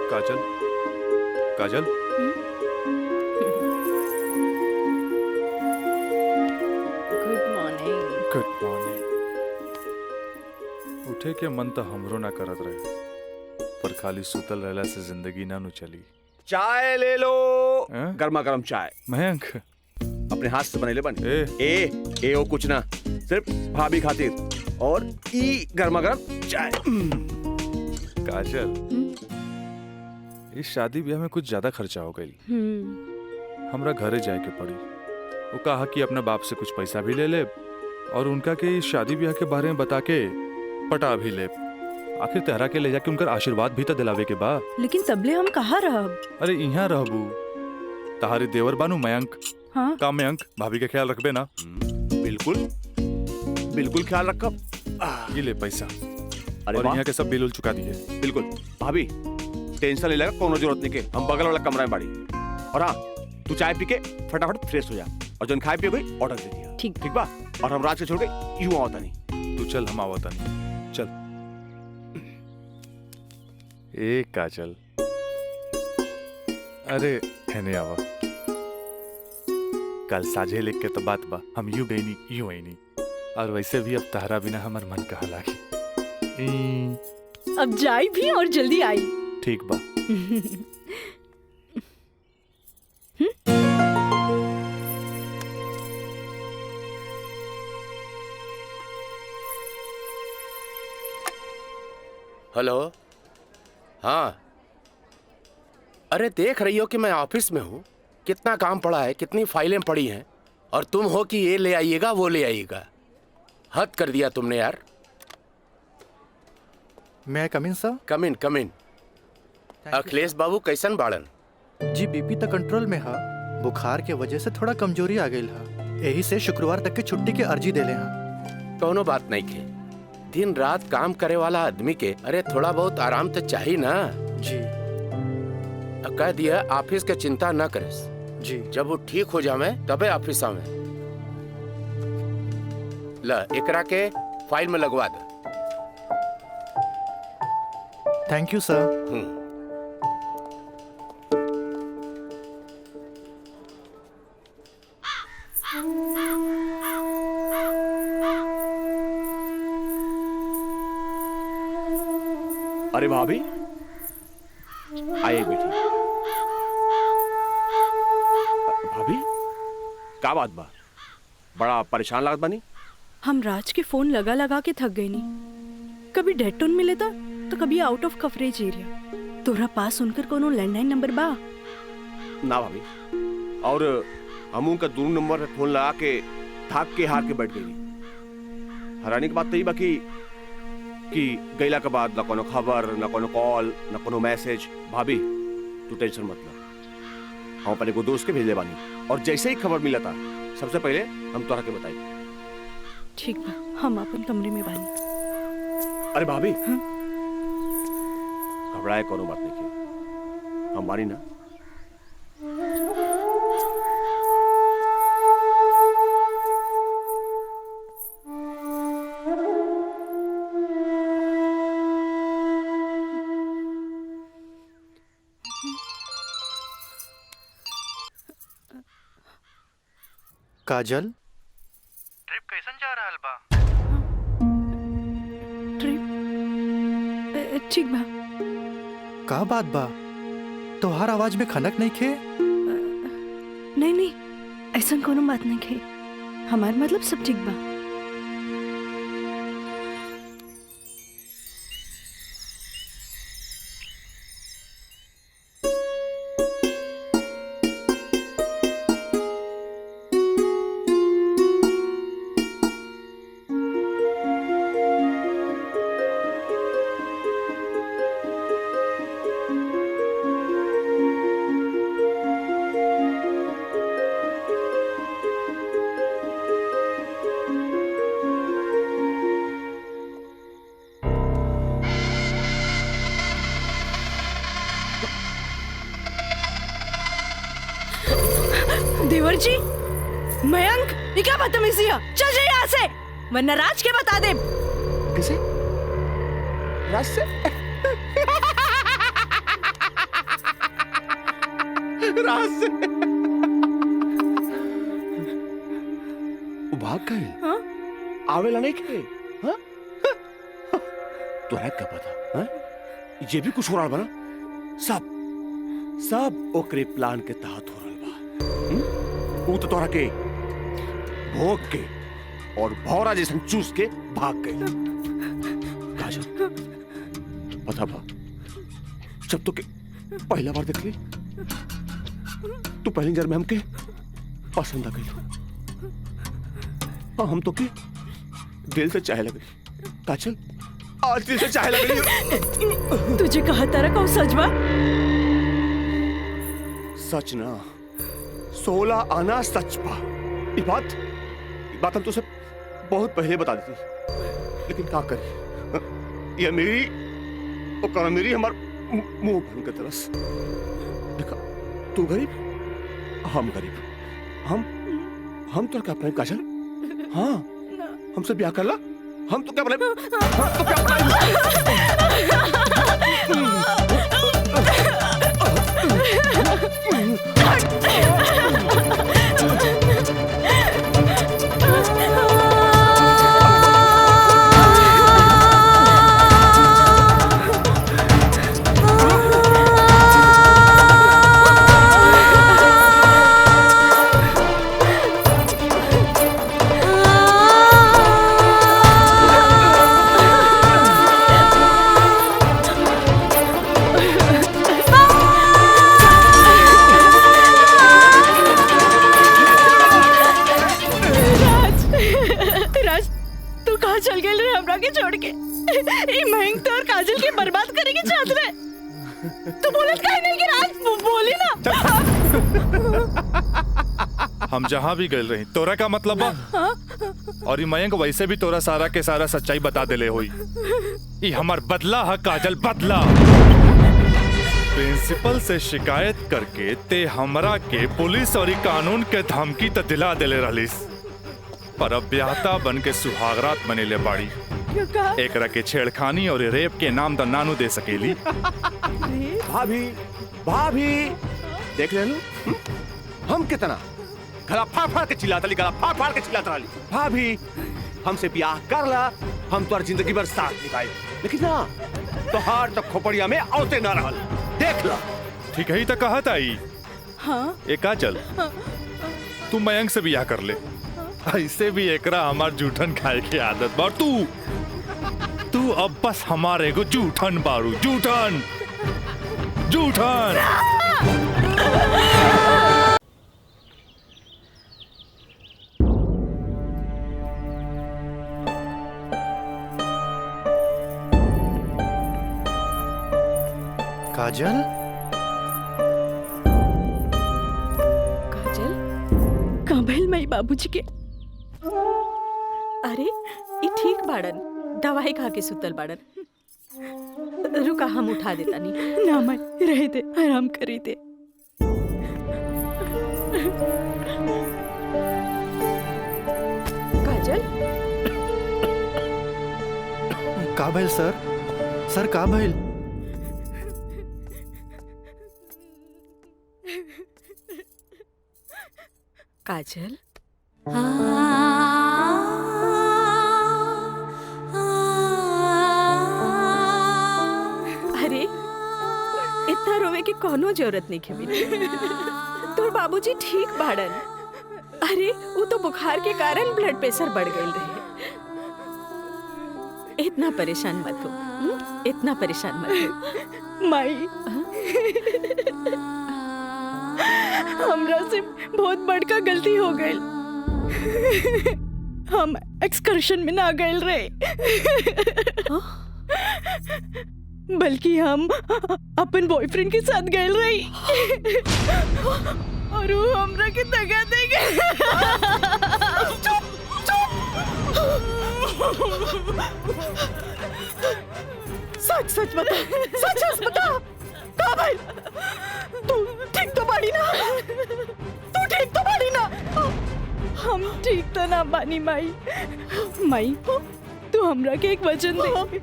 काजल, काजल, गुड मॉर्निंग। उठे के मन तो हमरो ना करत रहे, पर खाली सुतल रहला से जिंदगी ना नु चली। चाय ले लो, गर्मा गर्म चाय। मयंक अपने हाथ से बनेले बन। ए ओ कुछ ना, सिर्फ भाभी खातिर और ई गर्मा गर्म चाय। काजल, इस शादी ब्याह में कुछ ज्यादा खर्चा हो गई। हमरा घरे जाए के पड़ी। वो कहा कि अपने बाप से कुछ पैसा भी ले ले और उनका के इस शादी ब्याह के बारे में बता के पटा भी ले। आखिर तेहरा के ले जाके उनका आशीर्वाद भी तो दिलावे के बा। लेकिन तबले हम कहाँ रहब? अरे यहाँ रहबू, तहारी देवर बानू मयंक। हाँ? का मयंक भाभी के ख्याल रखबे ना? बिल्कुल बिल्कुल ख्याल रखब। ये ले पैसा। अरे और यहाँ के सब बिल उल चुका दिए। बिल्कुल भाभी, टेंशन ले लगा, कोनो जरूरत नहीं के। हम बगल वाला कमरा में बाड़ी। और हाँ, तू चाय पी के फटाफट फ्रेश हो जा और जन खाए पिए गई ऑर्डर दे दिया। ठीक ठीक बा। और हम रात के छोड़ के यूं आवता नहीं। तू चल, हम आवता नहीं। चल। ए काजल, अरे हेने आवा। कल साझे लिख के तो बात बा, हम यूं बेनी यूं आईनी। और वैसे भी अब तहरा बिना हमार मन कहा लागी। अब जाई भी और जल्दी आई। ठीक बा। हेलो। हाँ, अरे देख रही हो कि मैं ऑफिस में हूँ, कितना काम पड़ा है, कितनी फाइलें पड़ी हैं, और तुम हो कि ये ले आइएगा वो ले आइएगा। हद कर दिया तुमने यार। मैं कम इन सर? कम इन। अखिलेश बाबू कैसन बाड़न? जी बीपी तो कंट्रोल में है, बुखार के वजह से थोड़ा कमजोरी आ गई है, यही से शुक्रवार तक की छुट्टी की अर्जी दे ले हैं। कोनो बात नहीं के, दिन रात काम करे वाला आदमी के अरे थोड़ा बहुत आराम तो चाहिए ना। जी कह दिया ऑफिस के चिंता न करे जी, जब वो ठीक हो जावे तबे ऑफिस आवे। ला एकरा के फाइल में लगवा दे। थैंक यू सर। अरे भाभी, आइए बेटी। भाभी, क्या बात बा? बड़ा परेशान लागत बानी। हम राज के फोन लगा लगा के थक गई नहीं। कभी डेड टोन मिले था तो कभी आउट ऑफ कवरेज एरिया। तोरा पास उनकर कोनो लैंडलाइन नंबर बा? ना भाभी, और हम उनका दूर नंबर पे फोन लगा के थक के हार के बैठ गई। हैरानी की बात तो ये बाकी कि गैला के बाद ना कोनो खबर, ना कोनो कॉल, ना कोनो मैसेज। भाभी तू टेंशन मत ले, हम अपने को दोस्त के भेजले बानी, और जैसे ही खबर मिला था सबसे पहले हम तोरा के बताई। ठीक बा, हम अपन कमरे में बानी। अरे भाभी, घबराए कोनो बात नहीं की, हम बानी ना। काजल, ट्रिप कैसन जा रहल बा? ट्रिप ठीक बा। का बात बा? तोहार आवाज में खनक नहीं खे? नहीं, ऐसा कोनो बात नहीं खे। हमार मतलब सब ठीक बा। देवर जी, मयंक, ये क्या बदतमीजी है? चल जाइए यहाँ से, वरना राज के बता दे। किसे? राज से? राज से? वो भाग गए? हाँ? आवेला नहीं के हाँ? तोरा क्या पता हाँ? ये भी कुछ हो रहा बना सब ओकरे प्लान के तहत हो रहा बा वो तो तोरा के भोग के और भौरा जैसन चूस के भाग गए काजल पता बा जब तो के पहला बार देख ली तू पहली नजर में हमके पसंद आ गई हम तो के दिल से चाहे लगे काजल आज दिल से चाहे लगे तुझे कहा तारा कहो सच बा सच ना 16 आना सच बा ये बात हम तुझे बहुत पहले बता देती लेकिन क्या करी ये मेरी हमार मुंह बन के तरस देखा तू गरीब हम गरीब हम तो क्या अपने काजल हाँ हमसे ब्याह कर ला हम तो क्या बोले छोड़ के महंग तो और काजल के बर्बाद करेंगे चाहत रहे तू बोलत काहे नहीं कि राज बोली ना हम जहाँ भी गए रही तोरा का मतलब बा और ये मयंक वैसे भी तोरा सारा के सारा सच्चाई बता देले होई ये हमार बदला है काजल बदला प्रिंसिपल से शिकायत करके ते हमरा के पुलिस और कानून के धमकी तो दिला देले रहलिस पर अब ब्याहता बन के सुहागरात बनेले बाड़ी एकरा के छेड़खानी और रेप के नाम तो नानू दे सकेली भाभी देख ले लो हम कितना गला फाड़ के चिल्लाता ली भाभी हमसे ब्याह कर ला हम तो जिंदगी भर साथ निभाए लेकिन ना तोहार तो खोपड़िया में औते ना रहल देख ला ठीक है तो कहत आई हाँ ए काजल तू मयंक से ब्याह कर ले ऐसे भी एकरा हमार जूठन खाए की आदत बा तू अब बस हमारे को जूठन बारू जूठन काजल काजल कहाँ भइल मई बाबूजी के अरे ये ठीक बाड़न दवाई खा के सुतल बाड़न रुका हम उठा देता नहीं ना मैं रह दे आराम करी दे काजल का भइल सर का भइल काजल अरे इतना रोवे की कोनो जरूरत नहीं है तोर बाबूजी ठीक बाड़न अरे वो तो बुखार के कारण ब्लड प्रेशर बढ़ गई रहे इतना परेशान मत हो इतना परेशान मत हो माई हमरा से बहुत बड़का गलती हो गई हम एक्सकर्शन में ना गए रहे बल्कि हम अपन बॉयफ्रेंड के साथ गए रही और वो हमरा के दगा दे गए सच सच बता सच बता का भाई तू ठीक तो बाड़ी ना तू ठीक तो बाड़ी ना हम ठीक तो ना बानी माई तू हमरा के एक वचन दे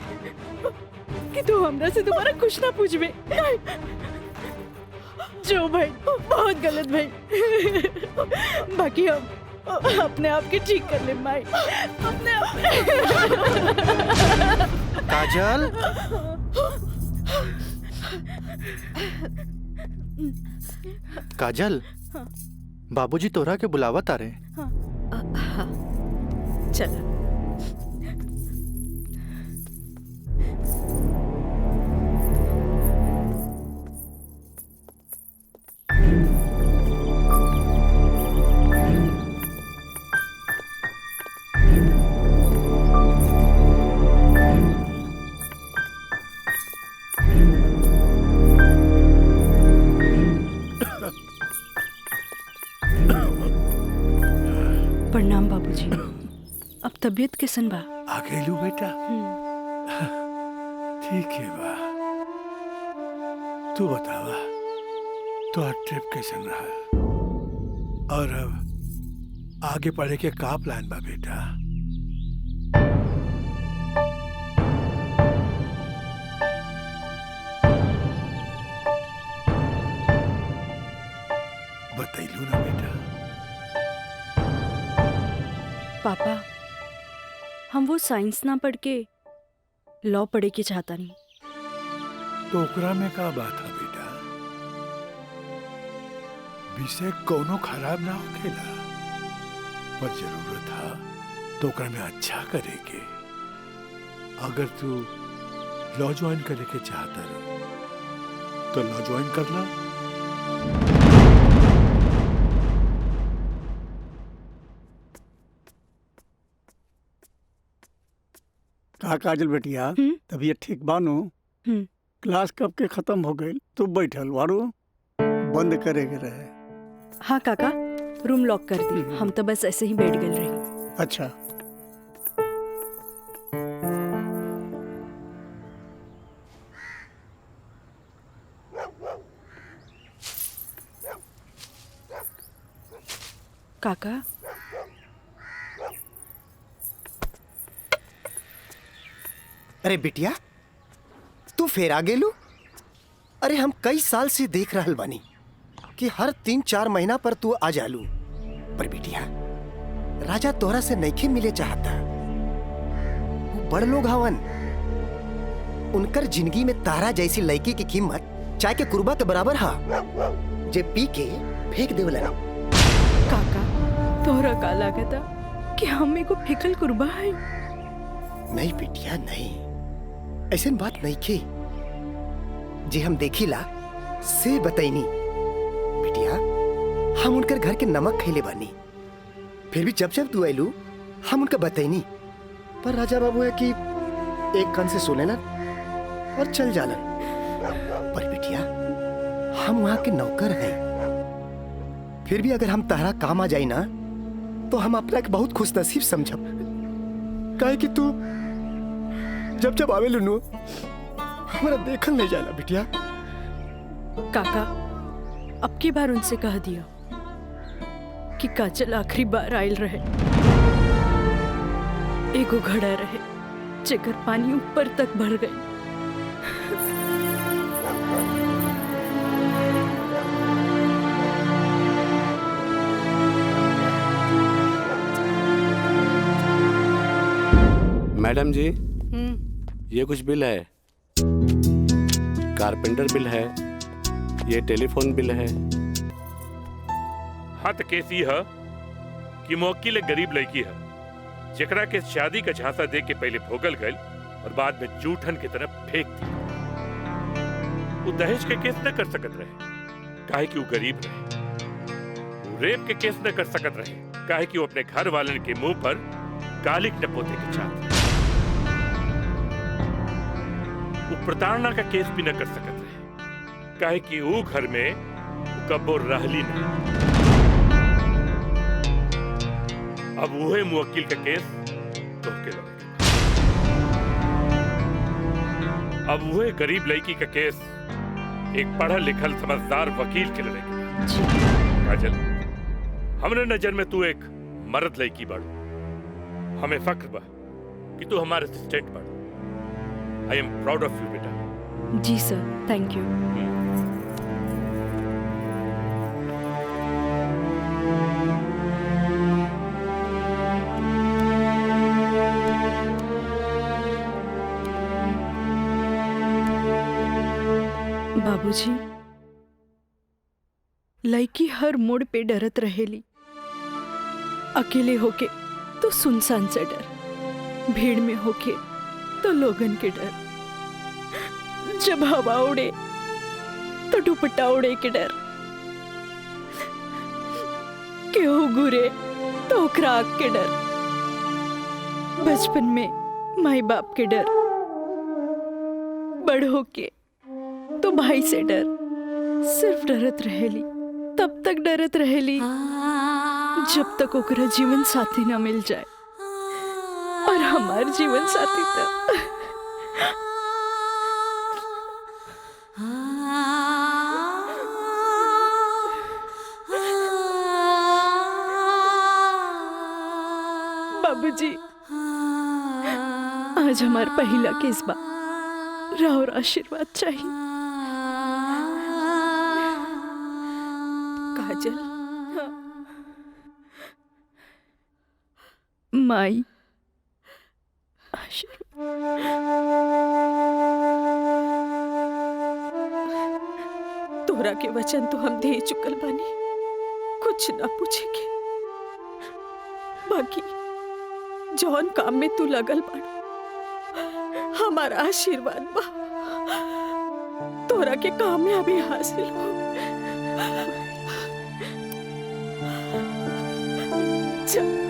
कि तू हमरा से दोबारा कुछ ना पूछबे जो भाई बहुत गलत भाई बाकी अपने आप के ठीक कर ले माई, अपने आप। काजल, काजल, बाबूजी तोरा के बुलावत आ रहे। चल। प्रणाम बाबूजी। अब तबीयत कैसन बा? आ गइलू बेटा? ठीक है बा। तू बतावा तो ट्रिप कैसन रहा और अब आगे पढ़े के का प्लान बा बेटा? बतैलू ना बेटा? पापा, हम वो साइंस ना पढ़ के लॉ पढ़े के चाहता नहीं। तो ओकरा में का बात है बेटा? विषय कोनो खराब ना होखेला, पर जरूरत है तो ओकरा में अच्छा करे के। अगर तू लॉ ज्वाइन करे के चाहता रहो तो लॉ ज्वाइन कर ला। का काजल बेटिया, तबीयत ठीक बानो? क्लास कब के खत्म हो गई? तू बैठल वारू बंद करे के रहे। हाँ काका, रूम लॉक कर दी। हम तो बस ऐसे ही बैठ गए रही। अच्छा। काका, अरे बिटिया, तू फेर आ गेलू? अरे हम कई साल से देख रहल बानी कि हर 3-4 महीना पर तू आ जालू। पर बिटिया, राजा तोहरा से नइखे मिले चाहता। वो बड़ लोग हवन, उनकर जिंदगी में तारा जैसी लड़की की कीमत चाय के कुर्बा के बराबर हा, जे पी के फेंक देवलन। काका, तोहरा का लागता कि हमें को फिकल कुर्बा है? नहीं बिटिया नहीं, ऐसी बात नहीं की। जे हम देखिला से बताइनी बिटिया, हम उनकर घर के नमक खैले बानी। फिर भी जब जब तू आयलू हम उनका बताइनी, पर राजा बाबू है कि एक कान से सुने ना और चल जालन। पर बिटिया, हम वहां के नौकर हैं। फिर भी अगर हम तारा काम आ जाई ना तो हम अपना एक बहुत खुश नसीब समझब। काहे कि तू जब जब आवे लुनू हमारा देखल नहीं जाला बिटिया। काका, अब की बार उनसे कह दिया कि काजल आखिरी बार आयल रहे। एगो घड़ा रहे जेकर पानी ऊपर तक भर गई। मैडम जी, ये कुछ बिल है। कारपेंटर बिल है, ये टेलीफोन बिल है। हाँ तो केस ये है कि मुवक्किल एक गरीब लड़की है जेकरा के शादी का झांसा दे के पहले भोगल गई और बाद में जूठन की तरफ फेंक दी। वो दहेज के केस न कर सकत रहे काहे कि वो गरीब रहे। वो रेप के केस न कर सकत रहे काहे कि वो अपने घर वाले के मुंह पर कालिक न पोते के चाहते। वो प्रताड़ना का केस भी न कर सकत रहे काहे कि वो घर में कब्बो रहली नहीं। अब वही मुवक्किल का केस तो के लगे। अब वही गरीब लड़की का केस एक पढ़ा लिखल समझदार वकील के लड़ेगा। काजल, हमरे नजर में तू एक मर्द लड़की बाड़ू। हमें फक्र बा कि तू हमारे असिस्टेंट बाड़ू। आई एम प्राउड ऑफ यू बेटा। जी सर, थैंक यू। बाबूजी, लड़की हर मोड़ पे डरत रहेली। अकेले होके तो सुनसान से डर, भीड़ में होके तो लोगन के डर, जब हवा उड़े तो दुपट्टा उड़े के डर, केहू घूरे तो ओकरा आग के डर, बचपन में माई बाप के डर, बड़ होके तो भाई से डर। सिर्फ डरत रहेली, तब तक डरत रहेली जब तक ओकरा जीवन साथी ना मिल जाए। और हमार जीवन साथी तो बाबूजी, आज हमार पहला केस बा, राउर आशीर्वाद चाहिए। काजल, माई तोहरा के वचन तो हम दे चुकल बानी, कुछ ना पूछेगे। बाकी जौन काम में तू लगल बाड़ा, हमारा आशीर्वाद बा तोहरा के कामयाबी हासिल हो। चल।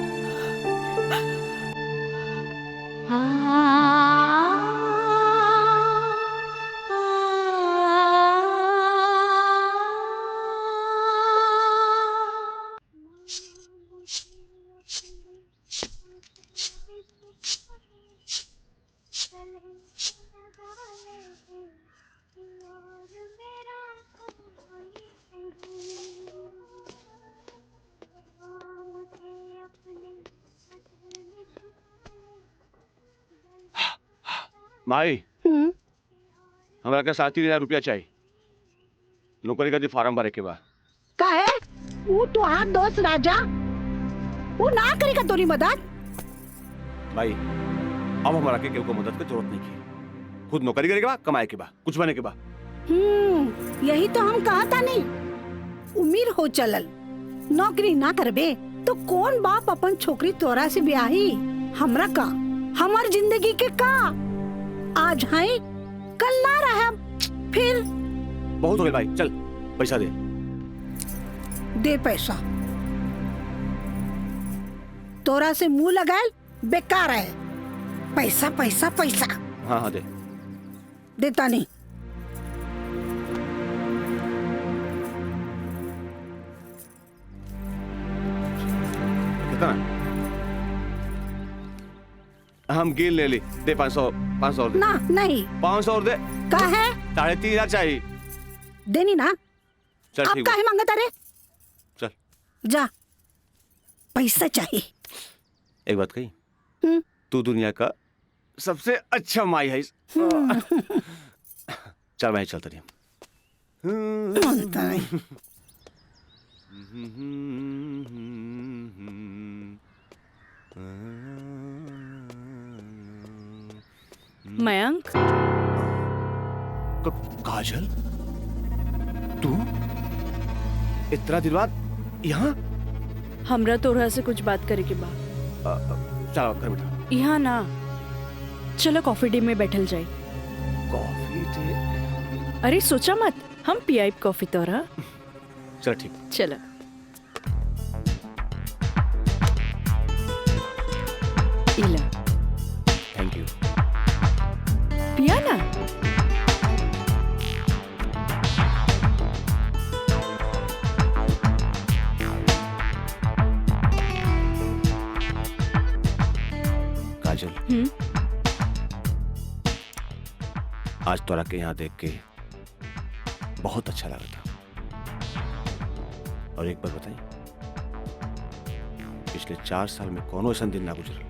माई, हमरा के 30,000 रुपया चाहिए, नौकरी का फार्म भरे के बा। काहे? वो तो हाथ दोस्त राजा, वो ना करेगा तोरी मदद। भाई, अब हमारा के केहू को मदद की जरूरत नहीं की, खुद नौकरी करे के बा, कमाए के बा, कुछ बने के बा। यही तो हम कहा था नहीं, उम्र हो चलल, नौकरी ना करबे तो कौन बाप अपन छोकरी तोरा से ब्याही। हमरा का, हमार जिंदगी के का, आज है कल ना रहा, फिर बहुत हो गया भाई, चल पैसा दे। दे पैसा, तोरा से मुंह लगाए बेकार है। पैसा पैसा पैसा। हाँ हाँ दे। देता नहीं। कितना? हम गिन ले ली, दे 500 और दे। ना नहीं, 500 और दे। का है? 3,500 चाहिए। देनी ना। चल अब ठीक काहे मांगता रे? चल जा, पैसा चाहिए। एक बात कही, तू दुनिया का सबसे अच्छा माई है। चल मैं चलता रही। मयंक, काजल, तू इतना दिन बाद यहाँ? हमरा तोरा से कुछ बात करे के बा। चलो घर बैठा। यहाँ ना, चलो कॉफी डे में बैठल जाए। Coffee day? अरे सोचा मत, हम पियाई कॉफी तोरा। चल ठीक। चलो। इला। Thank you. पिया ना। काजल, आज तोरा के यहाँ देख के बहुत अच्छा लगा था। और एक बार बताई, पिछले 4 साल में कौनो ऐसा दिन ना गुजरल,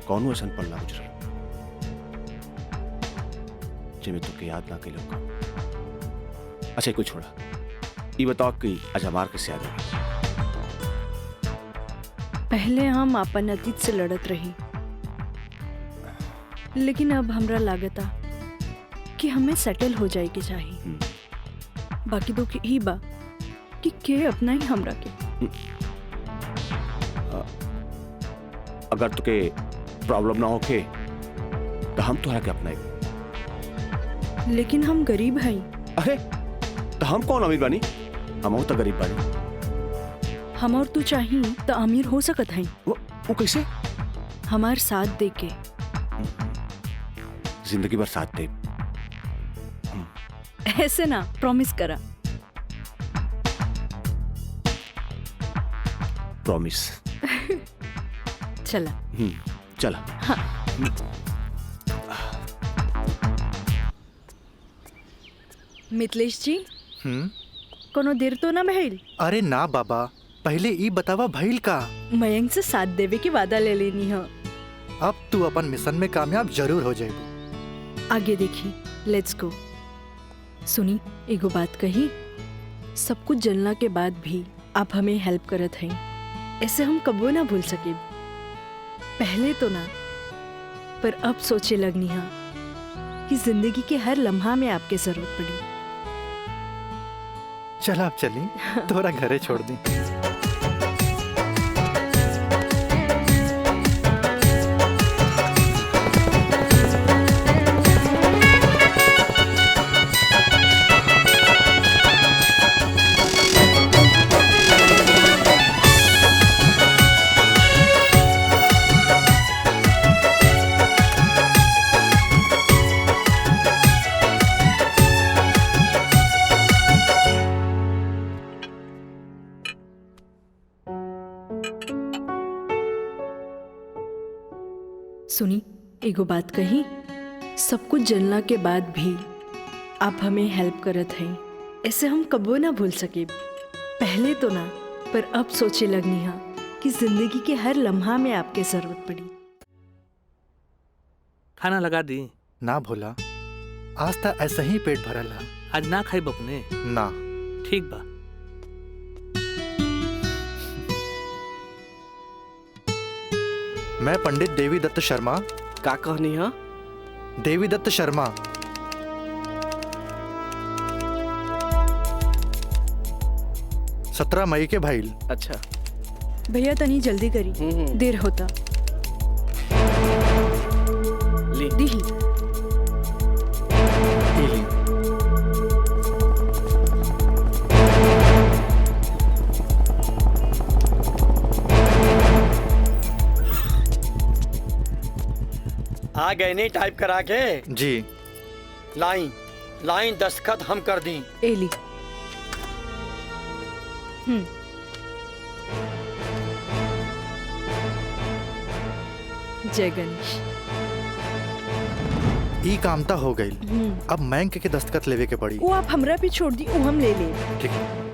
कौनो ऐसा पल ना गुजरल जिसमें तुके याद ना कैलो। अच्छा कुछ छोड़ा, ये बताओ कि आज हमार कैसे याद होगी? पहले हम अपन अतीत से लड़त रही, लेकिन अब हमरा लागता कि हमें सेटल हो जाए के चाहिए। बाकी दुख ही बा कि के अपना ही हमरा के। अगर तुके प्रॉब्लम ना होके तो हम तोहरा के अपनाए। लेकिन हम गरीब हैं। अरे तो हम कौन अमीर बानी? हम तो गरीब बानी। हम और तू चाही तो अमीर हो सकत हैं। वो कैसे? हमार साथ दे के। जिंदगी भर साथ दे। ऐसे ना, प्रॉमिस करा। प्रॉमिस। चला। चला। हाँ। मिथिलेश जी, कोनो देर तो ना भइल? अरे ना बाबा, पहले ई बतावा भइल का? मयंक से साथ देवे की वादा ले लेनी है। अब तू अपन मिशन में कामयाब जरूर हो जाएगी। आगे देखी, लेट्स गो। सुनी, एगो बात कही, सब कुछ जानला के बाद भी आप हमें हेल्प करत हैं। ऐसे हम कबो ना भूल सके। पहले तो ना, पर अब सोचे लगनी है कि जिंदगी के हर लम्हा में आपके जरूरत पड़ी। चल आप चली, तोरा घरे छोड़ दी। सुनी, एगो बात कही, सब कुछ जानला के बाद भी आप हमें हेल्प करत हैं। ऐसे हम कबो ना भूल सके। पहले तो ना, पर अब सोचे लगनी है कि जिंदगी के हर लम्हा में आपके जरूरत पड़ी। खाना लगा दी? ना भोला, आज तक ऐसा ही पेट भरल है। आज ना खाई बपने? ना। ठीक बा। मैं पंडित देवी दत्त शर्मा। का कहनी है? देवी दत्त शर्मा। सत्रह मई के भाईल। अच्छा भैया तनी जल्दी करी, देर होता। ली। दीही। आ गए नहीं टाइप करा के? जी। लाइन दस्तखत हम कर दी। एली। जय गणेश। ई कामता हो गई। अब बैंक के दस्तखत लेवे के पड़ी। वो आप हमरा पे छोड़ दी, वो हम ले ले। ठीक है।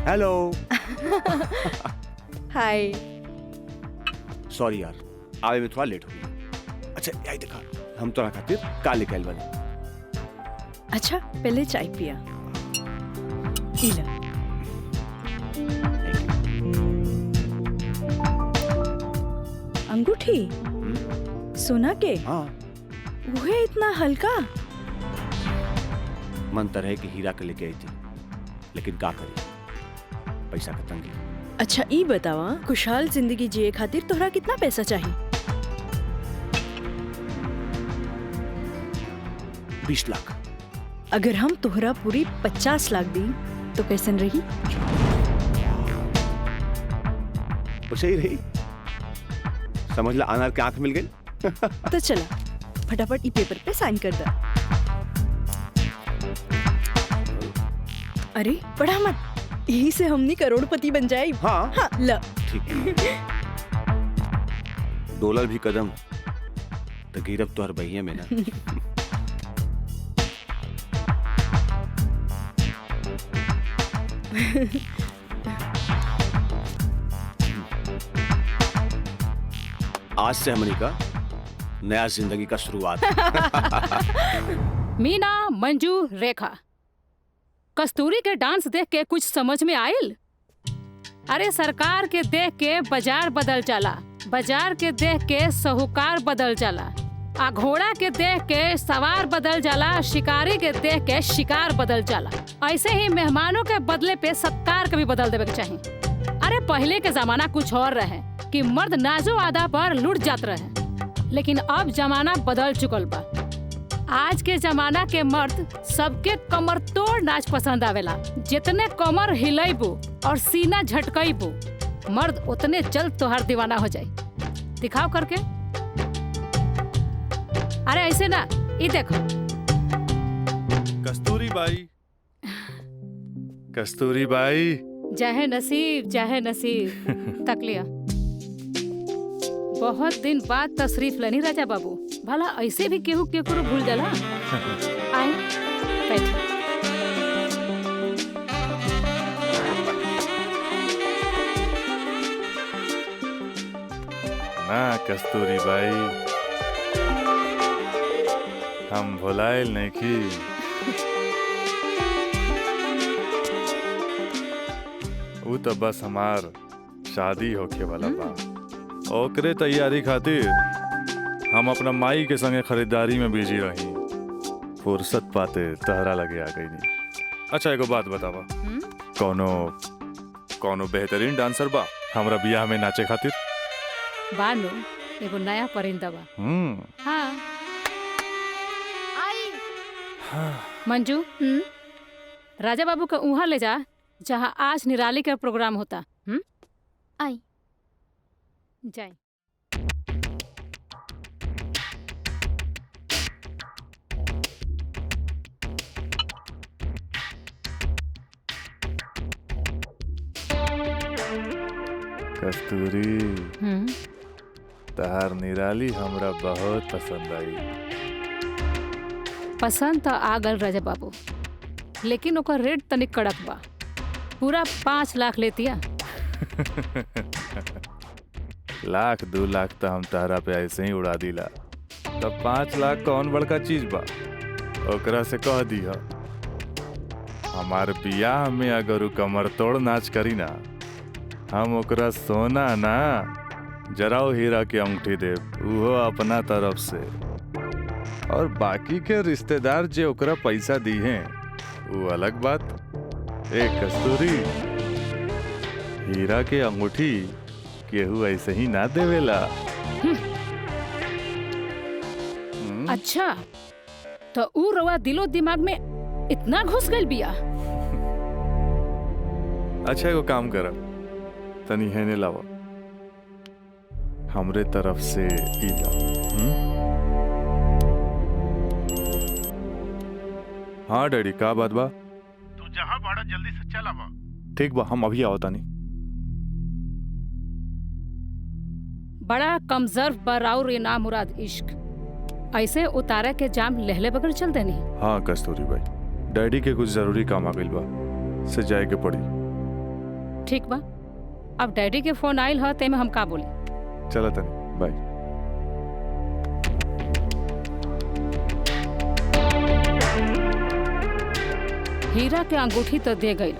हेलो। हाय। सॉरी यार, आवे में थोड़ा लेट हो गया। अच्छा यही देखा, हम तो खातिर का लेके आइल बानी। अच्छा पहले चाय पिया। इला। अंगूठी सोना के? हाँ। वो है इतना हल्का? मन तरह की हीरा के लेके आई थी, लेकिन का करी, पैसा का तंगी। अच्छा ई बतावा, खुशहाल जिंदगी जिए खातिर तोहरा कितना पैसा चाहिए? 20 लाख। अगर हम तोहरा पूरी 50 लाख दी तो कैसन रही? वैसे ही रही। समझ ला, अनार के आंख मिल गई। तो चला फटाफट ई पेपर पे साइन कर दे। अरे पढ़ा मत, यही से हमनी करोड़पति बन जाए। हाँ हाँ ल। ठीक। डॉलर भी कदम तो गिरब तो हर बहिया में ना। आज से हमनी का नया जिंदगी का शुरुआत। मीना, मंजू, रेखा, कस्तूरी के डांस देख के कुछ समझ में आयल? अरे सरकार के देख के बाजार बदल जाला, बाजार के देख के साहूकार बदल जाला, आ घोड़ा के देख के सवार बदल जाला, शिकारी के देख के शिकार बदल जाला। ऐसे ही मेहमानों के बदले पे सत्कार कभी बदल देवे के चाहिए। अरे पहले के जमाना कुछ और रहे कि मर्द नाजो आदा पर लुट जात रहे, लेकिन अब जमाना बदल चुकल बा। आज के जमाना के मर्द सबके कमर तोड़ नाच पसंद आवेला। जितने कमर हिलाइबू और सीना झटकाइबू, मर्द उतने जल्द तोहार दीवाना हो जाए। दिखाओ करके। अरे ऐसे ना, ये देखो। कस्तूरी बाई, कस्तूरी बाई। चाहे नसीब, चाहे नसीब। तक लिया। बहुत दिन बाद तशरीफ लेनी राजा बाबू। भला ऐसे भी केहू केकरो भूल जाला? आए, बैठ। ना कस्तूरी बाई, हम भुलाइल नहीं की। वो तो बस हमार शादी होके वाला बा। ओकरे तैयारी खातिर हम अपना माई के संगे खरीदारी में बिजी रही। फुर्सत पाते तहरा लगे आ गई नहीं। अच्छा एगो बात बतावा, कौनो बेहतरीन डांसर बा हमरा बियाह में नाचे खातिर? बानो, एगो नया परिंदा बा। हाँ। मंजू, राजा बाबू का उहाँ ले जा जहाँ आज निराली का प्रोग्राम होता। आई जाए। कस्तूरी, तहार निराली हमरा बहुत पसंद आई। पसंद तो आ गल राजा बाबू, लेकिन ओकर रेट तनिक कड़क बा। पूरा 5 लाख लेतिया। लाख 2 लाख तो हम तहरा पे ऐसे ही उड़ा दिला, तब 5 लाख कौन बड़का चीज बा? ओकरा से कह दिया हमार बियाह में अगर उ कमर तोड़ नाच करी ना, हम ओकरा सोना ना जराओ हीरा के अंगूठी देव, उहो अपना तरफ से। और बाकी के रिश्तेदार जे ओकरा पैसा दी हैं वो अलग बात। एक कस्तूरी, हीरा के अंगूठी केहू ऐसे ही ना देवेला। अच्छा, तो ऊ रवा दिलो दिमाग में इतना घुस गइल बिया। अच्छा एगो काम कर, तनी हेने लावा, हमरे तरफ से ई ला। हाँ डैडी, का बात बा? तू जहाँ बाड़ा जल्दी से चल आवा। ठीक बा, हम अभी आवता नहीं। बड़ा कमजोर पर और ये नामुराद इश्क ऐसे उतारा के जाम लहले बगैर चल देनी। हाँ कस्तूरी भाई, डैडी के कुछ जरूरी काम आ गइल बा, से जाए के पड़ी। ठीक बा, अब डैडी के फोन आइल ह, तेमे हम का बोली। चला तनी, बाय। हीरा के अंगूठी तो दे गई,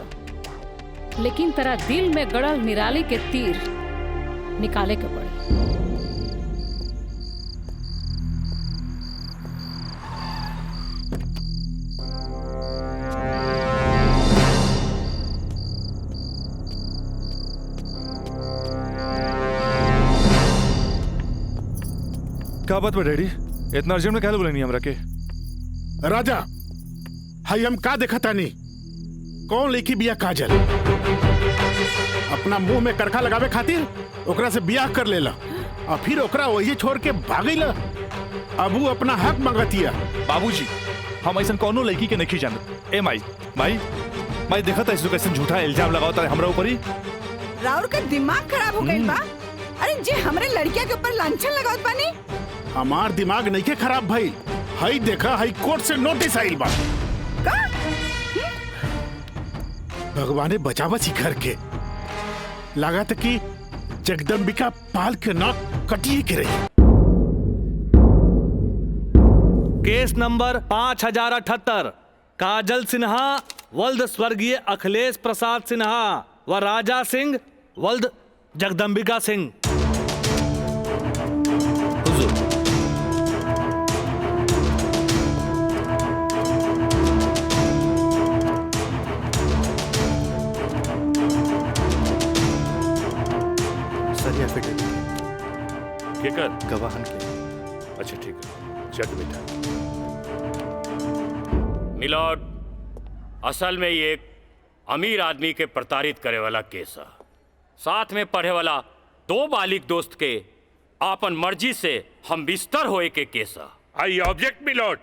लेकिन तेरा दिल में गड़ल निराली के तीर निकाले के पड़ी। क्या बात बा डैडी, इतना अर्जेंट में क्या बोले नहीं हमरा के? राजा, हाई हम का देखा तानी? कौन लेखी बिया काजल? अपना मुंह में करखा लगावे खातिर ओकरा से बियाह कर लेला और फिर ओकरा वही छोड़ के भागीला। अब वो अपना हक मांगतिया। बाबूजी, हम ऐसा कौनो लड़की के नहीं जानत। ए माई माई माई, देखा था इसको कैसे झूठा इल्जाम लगावता है हमरा ऊपर ही। राउर का दिमाग खराब हो गइल बा। अरे जे हमरे लड़किया के ऊपर लांछन लगावत बानी। हमार दिमाग नहीं के खराब भाई, हाई देखा, हाई कोर्ट से नोटिस आइल बा। भगवाने बचावा घर के। लागत कि जगदम्बिका पाल के नाक कटिए के रही। केस नंबर 5078, काजल सिन्हा वल्द स्वर्गीय अखिलेश प्रसाद सिन्हा व राजा सिंह वल्द जगदम्बिका सिंह। सर एफिडेविट के कर गवाहन के। अच्छा ठीक है, चल बेटा। मिलॉर्ड, असल में ये एक अमीर आदमी के प्रताड़ित करे वाला केस है। साथ में पढ़े वाला 2 बालिग दोस्त के आपन मर्जी से हम बिस्तर होए के केस है। I object milord.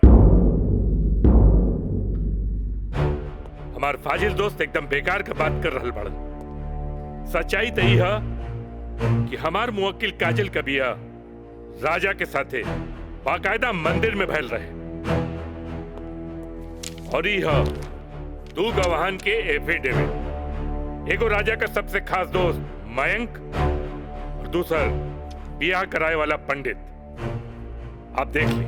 हमार फाजिल दोस्त एकदम बेकार का बात कर रहल बड़न। सच्चाई तो यही है कि हमार मुवक्किल काजल का बिया राजा के साथे बाकायदा मंदिर में भैल रहे, और यह 2 गवाहन के एफिडेविट। एगो राजा का सबसे खास दोस्त मयंक और दूसर बियाह कराए वाला पंडित। आप देख ली।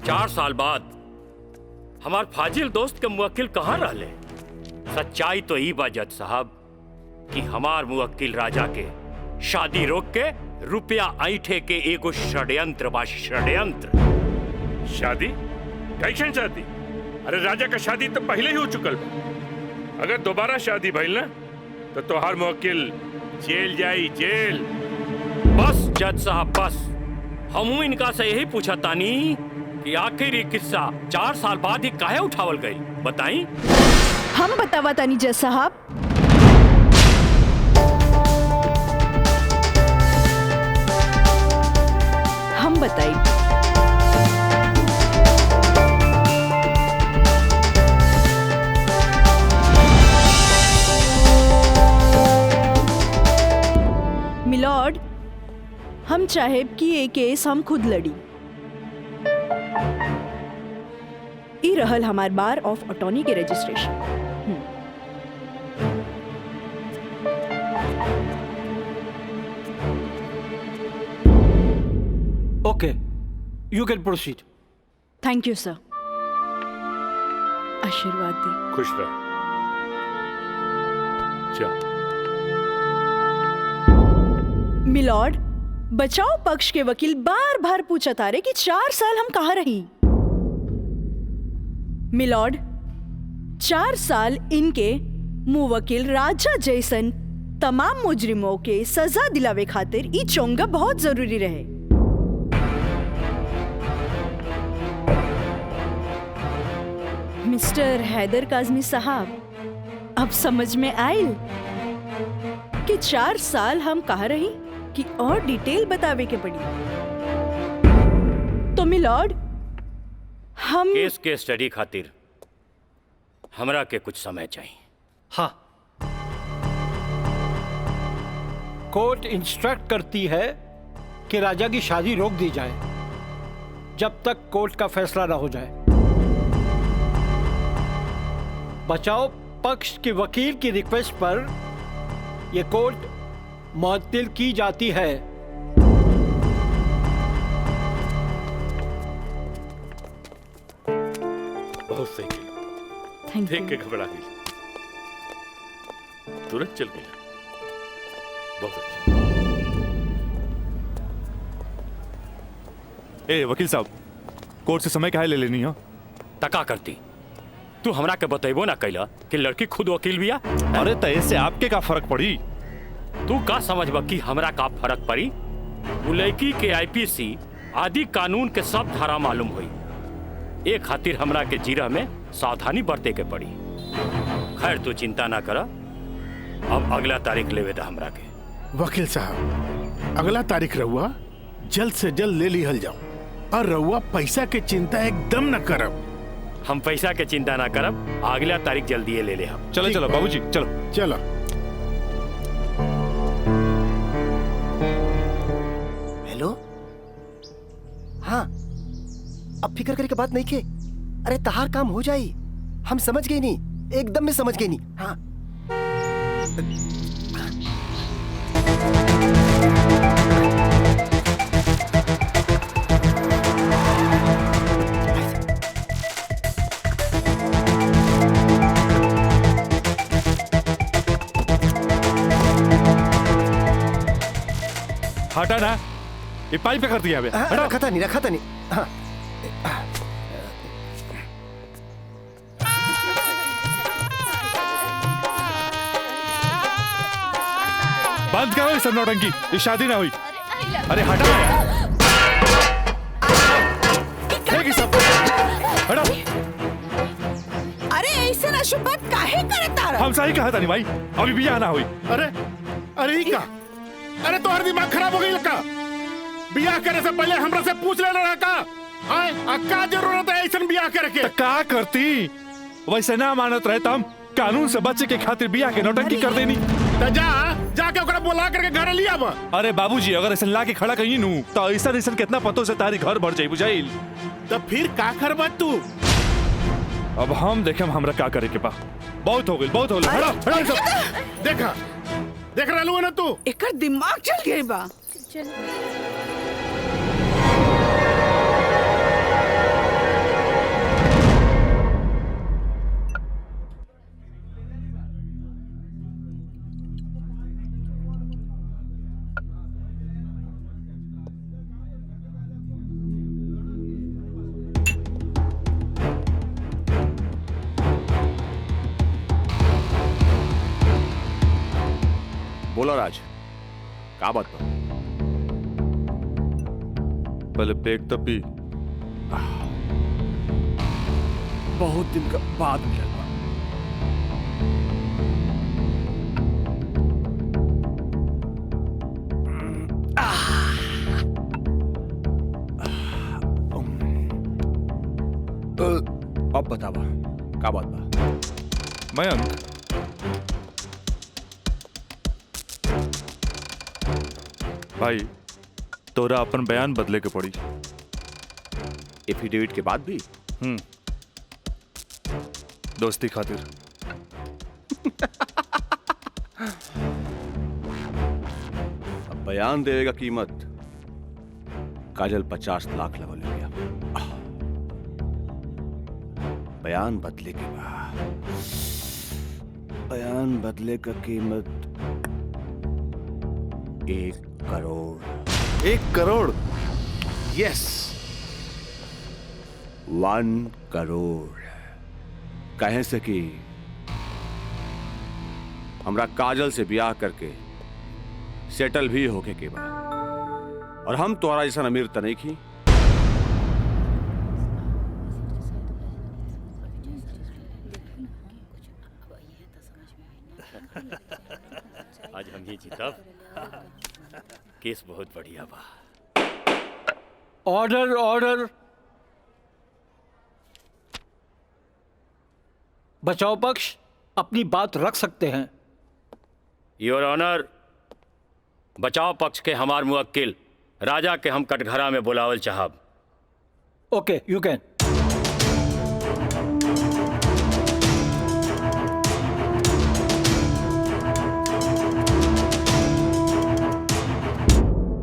4 साल बाद हमार फाजिल दोस्त के मुवक्किल कहाँ रहले? सच्चाई तो ई बा जज साहब कि हमार मुवक्किल राजा के शादी रोक के रुपया ऐठे के एगो षड्यंत्र बा, षड्यंत्र। शादी? कैसन शादी? अरे राजा का शादी तो पहले ही हो चुकल बा। अगर दोबारा शादी भइल ना तो तोहार मुवक्किल जेल जाई, जेल। बस जज साहब बस, हमू इनका से यही पूछा तानी कि आखिर ये किस्सा 4 साल बाद ही काहे उठावल गई, बताई? हम बतावा तानी जज साहब। हम बताई। मिलॉर्ड, हम चाहे कि ये केस हम खुद लड़ी। ई रहल हमार बार ऑफ अटॉर्नी के registration. Okay, you can proceed. Thank you sir. आशीर्वाद दी। खुश रह। जा। मिलॉर्ड, बचाव पक्ष के वकील बार बार पूछा तारे कि 4 साल हम कहाँ रही। मिलॉर्ड, 4 साल इनके मुवक्किल राजा जैसन तमाम मुजरिमों के सजा दिलावे खातिर ई चोंगा बहुत जरूरी रहे। मिस्टर हैदर काज़मी साहब, अब समझ में आयल कि 4 साल हम कहाँ रही कि और डिटेल बतावे के पड़ी। तो मिलॉर्ड, हम केस के स्टडी खातिर हमरा के कुछ समय चाहिए। हाँ, कोर्ट इंस्ट्रक्ट करती है कि राजा की शादी रोक दी जाए जब तक कोर्ट का फैसला ना हो जाए। बचाव पक्ष के वकील की रिक्वेस्ट पर यह कोर्ट मुअत्तिल की जाती है। बहुत सही किया। देख के घबरा गई, तुरंत चल गई। बहुत अच्छा। ए वकील साहब, कोर्ट से समय काहे ले लेनी है? तका करती तू हमरा के बतेबो ना कैला कि लड़की खुद वकील बिया। अरे तय से आपके का फर्क पड़ी? तू का समझबा कि हमरा का फर्क पड़ी? वो लड़की के आईपीसी आदि कानून के सब धारा मालूम हुई। एक खातिर हमरा के जीरा में सावधानी बरते के पड़ी। खैर तू चिंता ना कर, अब अगला तारीख लेवे दा हमरा के। वकील साहब, अगला तारीख रहुआ जल्द से जल्द ले लिहल जाओ, और रहुआ पैसा के चिंता एकदम न करब। हम पैसा के चिंता ना करब, अगला तारीख जल्दी ले ले हम। चलो चलो बाबूजी, चलो चलो। हेलो, हाँ, अब फिक्र करे के बात नहीं के। अरे तहार काम हो जाई, हम समझ गए नहीं, एकदम में समझ गए नहीं। हाँ, हटा ना, ये पाइप क्या कर दिया बे? हाँ, रखा था नहीं हाँ। बंद करो इस नौटंकी, ये शादी ना हुई। अरे हटा सब, हटा। अरे ऐसे ना शुभ बात काहे करता रहा? हम सही कहा था नहीं भाई, अभी भी आना हुई। अरे ही का? अरे तो हर दिमाग खराब हो गई लगा। बियाह करे से पहले हमरा से पूछ लेना रहा का? का जरूरत है ऐसा बियाह करे के? का करती? वैसे ना मानत रहे हम कानून से बचे के खातिर बियाह के नौटंकी कर देनी। तो जाके ओकरा बुला करके घर लिया बा। अरे बाबूजी, अगर ऐसा ला के खड़ा कहीं नू तो ऐसा कितना पतों से तारी घर भर जाई बुझाइल। तो फिर का करबा तू? अब हम देखे हमरा का करे के बा। बहुत हो गई, बहुत हो गई। देखा देख रहा लू ना तू? एकर दिमाग चल गई बा। बोला राज, का बात बा? पहले पेक तो पी। बहुत दिन का बाद मिलल बा। अब बतावा का बात बा? मयंक, भाई तोरा अपन बयान बदले के पड़ी। एफिडेविट के बाद भी? दोस्ती खातिर। अब बयान देगा कीमत काजल 50 लाख लगल गया। बयान बदले के बाद बयान बदले का कीमत 1 करोड़। 1 करोड़? यस, 1 करोड़। कहे से कि हमरा काजल से ब्याह करके सेटल भी होके के बाद, और हम तोरा जैसा अमीर त नहीं की। आज हम ही जीतब। केस बहुत बढ़िया बा। Order order. बचाव पक्ष अपनी बात रख सकते हैं। योर ऑनर, बचाव पक्ष के हमार मुवक्किल राजा के हम कटघरा में बुलावल चाहब। ओके, यू कैन।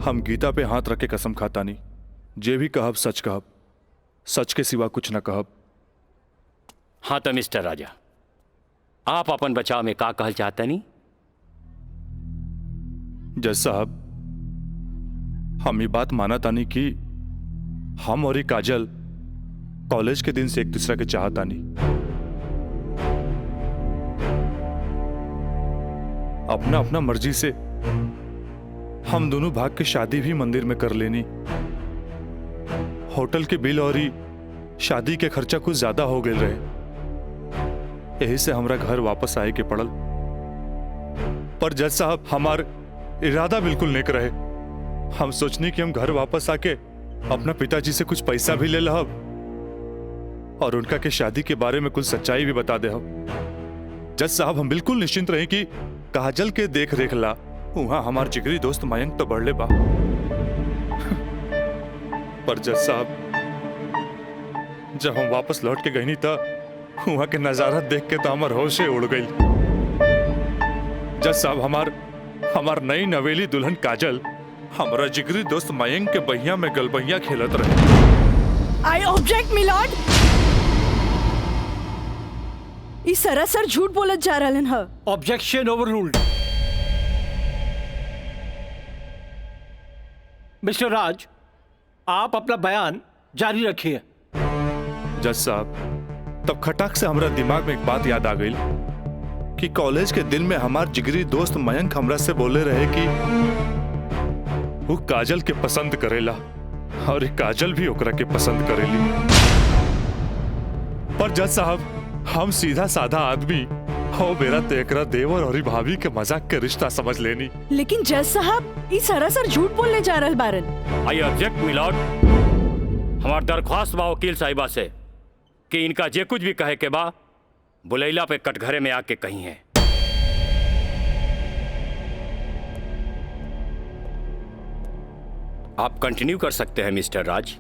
हम गीता पे हाथ रख के कसम खाता नहीं, जे भी कहब सच कहब, सच के सिवा कुछ न कहब। हाँ तो मिस्टर राजा, आप अपन बचाव में का कहल चाहते नहीं? जज साहब, हम ये बात माना तानी कि हम और ये काजल कॉलेज के दिन से एक दूसरे के चाहता नहीं। अपना अपना मर्जी से हम दोनों भाग के शादी भी मंदिर में कर लेनी। होटल के बिल और ही शादी के खर्चा कुछ ज्यादा हो गए रहे, यही से हमरा घर वापस आए के पड़ल। पर जज साहब, हमार इरादा बिल्कुल नेक रहे। हम सोचनी कि हम घर वापस आके अपना पिताजी से कुछ पैसा भी ले लहब और उनका के शादी के बारे में कुछ सच्चाई भी बता दे। जज साहब, हम बिल्कुल निश्चिंत रहे कि काजल के देख रेख ला वहां हमार जिगरी दोस्त मयंक तो बढ़ले बा। पर जज साहब, जब हम वापस लौट के गई था वहां के नजारा देख के तो हमार होशे उड़ गई। जज साहब, हमार नई नवेली दुल्हन काजल हमारा जिगरी दोस्त मयंक के बहिया में गलबहिया खेलत रहे। आई ऑब्जेक्ट मिलॉर्ड। इस सरासर झूठ बोलत जा रहलन ह। Objection overruled. मिस्टर राज, आप अपना बयान जारी रखिए। जज साहब, तब खटाक से हमरा दिमाग में एक बात याद आ गई कि कॉलेज के दिन में हमार जिगरी दोस्त मयंक हमरा से बोले रहे कि वो काजल के पसंद करेला और ये काजल भी ओकरा के पसंद करेली। पर जज साहब, हम सीधा साधा आदमी हो मेरा तेकरा देवर और भाभी के मजाक के रिश्ता समझ लेनी। लेकिन जज साहब ई सरासर झूठ बोलने जा रहल बारन। I object milord. हमार दरख्वास्त बा वकील साहिबा से कि इनका जे कुछ भी कहे के बा बुलैला पे कटघरे में आके कही है। आप कंटिन्यू कर सकते हैं मिस्टर राज।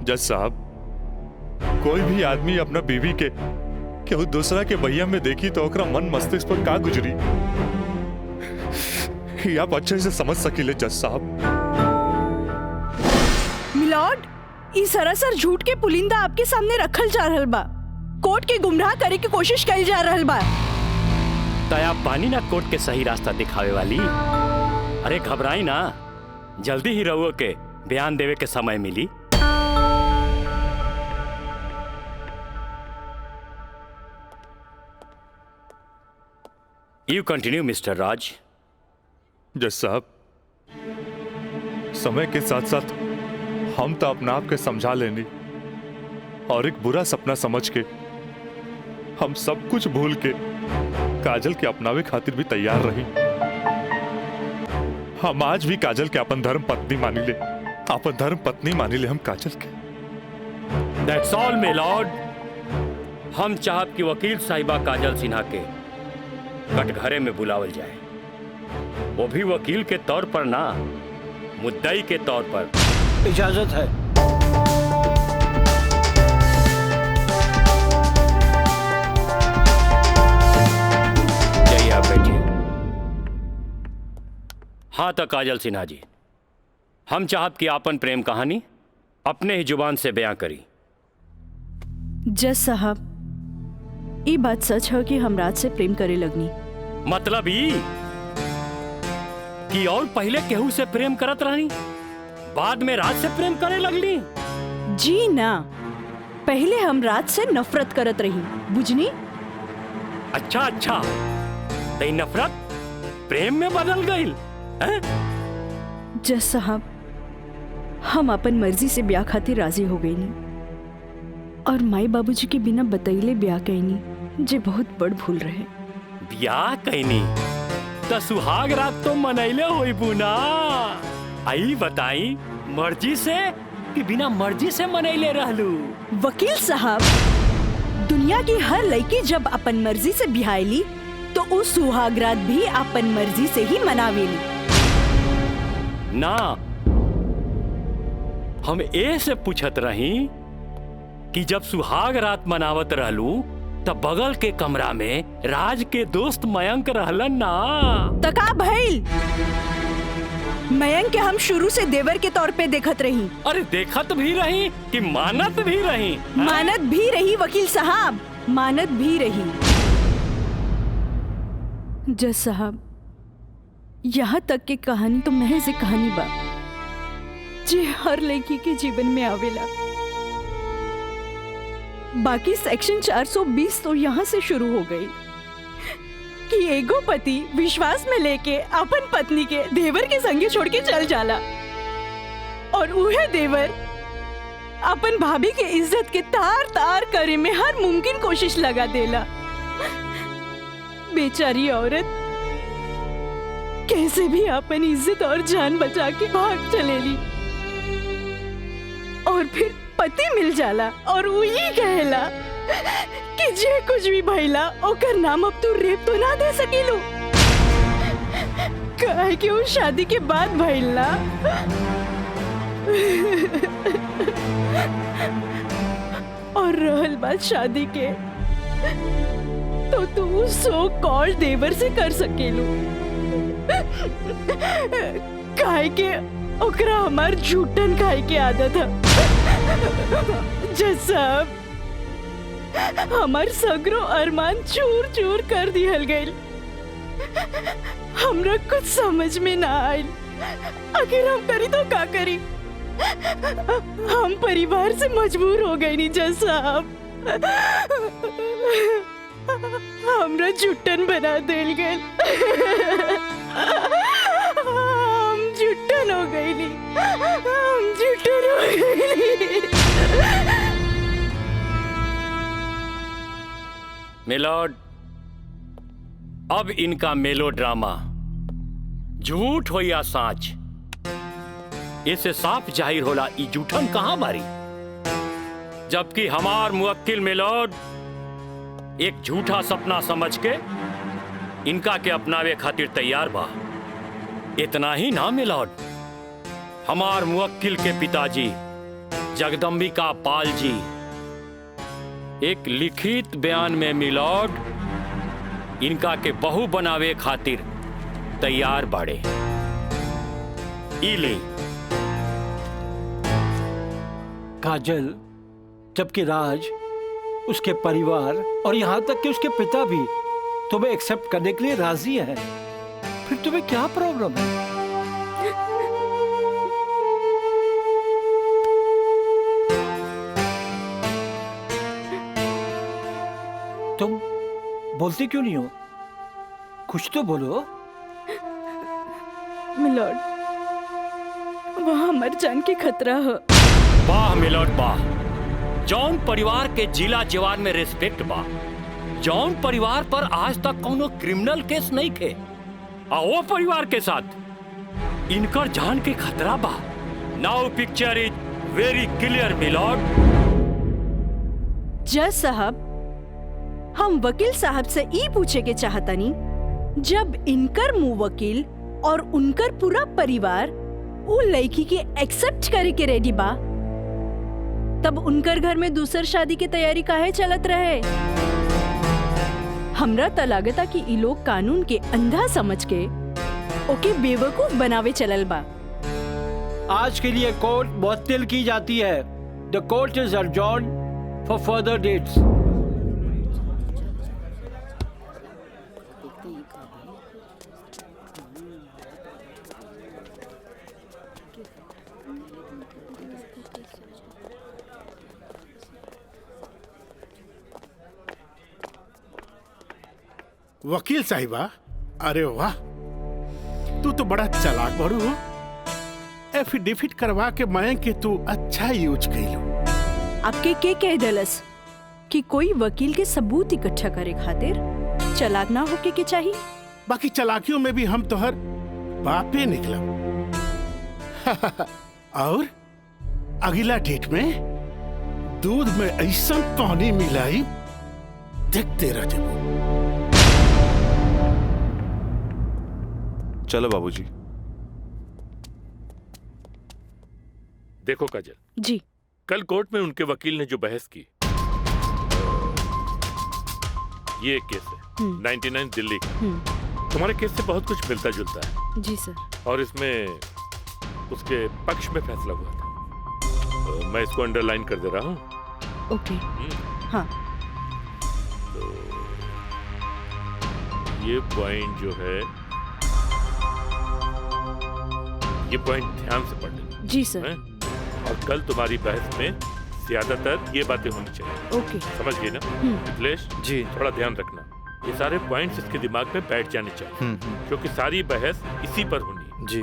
जज साहब, कोई भी आदमी अपना बीवी के केहू दूसरा के बहिया में देखी तो ओकरा मन मस्तिष्क पर का गुजरी, ये आप अच्छे से समझ सकीले जज साहब। मिलॉर्ड, ई सरासर झूठ के पुलिंदा आपके सामने रखल जा रहल बा। कोर्ट के गुमराह करे की कोशिश कइल जा रहल बा। तया पानी ना कोर्ट के सही रास्ता दिखावे वाली। अरे घबराई ना, जल्दी ही रहुओ के बयान देवे के समय मिली। You continue, Mr. राज। जज साहब, समय के साथ साथ हम तो अपना आप के समझा लेनी और एक बुरा सपना समझ के हम सब कुछ भूल के काजल के अपनावे खातिर भी तैयार रही। हम आज भी काजल के अपन धर्म पत्नी मानी ले, अपन धर्म पत्नी मानी ले हम काजल के। That's all, my lord। हम चाहत कि वकील साहिबा काजल सिन्हा के कटघरे में बुलावल जाए, वो भी वकील के तौर पर ना, मुद्दई के तौर पर। इजाजत है। जाइए आप बैठिए। हाँ तो काजल सिन्हा जी, हम चाहत कि आपन प्रेम कहानी अपने ही जुबान से बयां करी। जज साहब, ये बात सच है कि हम राज से प्रेम करे लगनी। मतलब ई कि और पहले केहू से प्रेम करत रहनी, बाद में राज से प्रेम करे लगली? जी ना, पहले हम राज से नफरत करत रही, बुझनी? अच्छा अच्छा, तो नफरत प्रेम में बदल गई? जज साहब, हम अपन मर्जी से ब्याह खातिर राजी हो गई नी और माई बाबूजी के बिना बतैले ब्याह कैनी, जे बहुत बड़ भूल रहे। ब्याह कैनी तो सुहाग रात तो मनैले होई बुना। आई बताई, मर्जी से कि बिना मर्जी से मनैले रहलू? वकील साहब, दुनिया की हर लड़की जब अपन मर्जी से बिहाईली तो उस सुहाग रात भी अपन मर्जी से ही मनावेली ना। हम ए से पूछत रही कि जब सुहाग रात मनावत रहलू तब बगल के कमरा में राज के दोस्त मयंक रहलन ना। तका भइल, मयंक के हम शुरू से देवर के तौर पे देखत रही। अरे देखत भी रही कि मानत भी रही? मानत भी रही वकील साहब, मानत भी रही। जज साहब, यहाँ तक की कहानी तो महज एक कहानी बा जे हर लड़की के जीवन में आवेला। बाकी सेक्शन 420 तो यहाँ से शुरू हो गई कि एगो पति विश्वास में लेके अपन पत्नी के देवर के संगे छोड़ के चल जाला और उहे देवर अपन भाभी के इज्जत के तार तार करे में हर मुमकिन कोशिश लगा देला। बेचारी औरत कैसे भी अपन इज्जत और जान बचा के भाग चलेली और फिर पति मिल जाला और वही कहला कि जे कुछ भी भइला ओकर नाम अब तू रेप तो ना दे सकेलू, काहे कि वो शादी के बाद भइला। और रहल बात शादी के, तो तू सो कॉल देवर से कर सकेलू, काहे के ओकरा हमार झूठन खाए के आदत है। जज साहब, हमार सगरो अरमान चूर चूर कर दिहल गइल। हमरा कुछ समझ में ना आयल आखिर हम करी तो का करी? हम परिवार से मजबूर हो गए नी जज साहब। हमरा जुट्टन बना देल गए। हम जुट्टन हो गई नी, हम जुट्टन हो गई। मिलॉर्ड, अब इनका मेलोड्रामा झूठ हो या साच, इसे साफ जाहिर होला ई जूठन कहां बारी। जबकि हमार मुवक्किल मिलॉर्ड एक झूठा सपना समझ के इनका के अपनावे खातिर तैयार बा। इतना ही ना मिलॉर्ड, हमार मुवक्किल के पिताजी जगदम्बिका पाल जी एक लिखित बयान में मिलॉर्ड इनका के बहू बनावे खातिर तैयार बाड़े। इले काजल, जबकि राज, उसके परिवार और यहाँ तक कि उसके पिता भी तुम्हें एक्सेप्ट करने के लिए राजी है, फिर तुम्हें क्या प्रॉब्लम है? तुम बोलती क्यों नहीं हो? कुछ तो बोलो। मिलॉर्ड, वहाँ मर जान के खतरा है। वाह मिलॉर्ड वाह, जौन परिवार के जिला जवान में रिस्पेक्ट बा, जौन परिवार पर आज तक कोनो क्रिमिनल केस नहीं थे, आ वो परिवार के साथ इनकर जान के खतरा बा। Now picture is very clear milord. जज साहब, हम वकील साहब से ई पूछे के चाहतनी, जब इनकर मुवक्किल और उनकर पूरा परिवार वो लड़की के एक्सेप्ट करे के रेडी बा, तब उनकर घर में दूसर शादी की तैयारी काहे चलत रहे? हमरा त लागता कि ई लोग कानून के अंधा समझ के ओके बेवकूफ बनावे चलल बा। आज के लिए कोर्ट मुअत्तल की जाती है। The court is adjourned for further dates. वकील साहिबा, अरे वाह, तू तो बड़ा चालाक बड़ू हो। एफिडेविट करवा के मैं के तू अच्छा यूज कैलू। आपके के कह दलस कि कोई वकील के सबूत इकट्ठा करे खातिर चालाक ना होके के चाहिए? बाकी चालाकियों में भी हम तोहर बापे निकला। और अगला डेट में दूध में ऐसा पानी मिलाई, देखते रह जाओ। चलो बाबूजी। देखो काजल जी, कल कोर्ट में उनके वकील ने जो बहस की, ये एक केस है 99 दिल्ली का। तुम्हारे केस से बहुत कुछ मिलता जुलता है। जी सर। और इसमें उसके पक्ष में फैसला हुआ था। मैं इसको अंडरलाइन कर दे रहा हूँ। ओके। हाँ। तो ये पॉइंट जो है, ये पॉइंट ध्यान से पढ़ लेना। जी सर। और कल तुम्हारी बहस में ज्यादातर ये बातें होनी चाहिए। ओके। समझ गई ना मिथिलेश? जी। थोड़ा ध्यान रखना, ये सारे पॉइंट्स इसके दिमाग में बैठ जाने चाहिए, क्योंकि सारी बहस इसी पर होनी है। जी।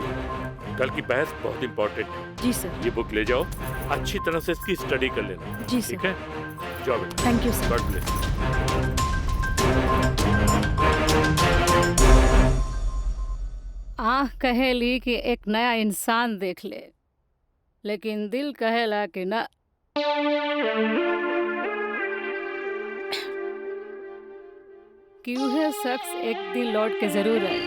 कल की बहस बहुत इंपॉर्टेंट है। जी सर। ये बुक ले जाओ, अच्छी तरह से इसकी स्टडी कर लेना। जी सर। ठीक है, जाओ बेटा। Thank you sir. God bless. आँख कहेली कि एक नया इंसान देख ले, लेकिन दिल कहेला कि न। कि वह शख्स एक दिन लौट के जरूर आए।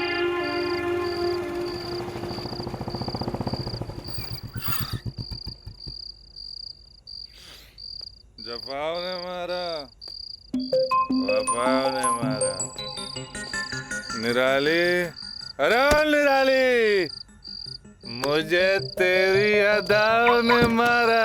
जफाव ने मारा, वफाव ने मारा। निराली, अरे निराली, मुझे तेरी अदाओं ने मारा।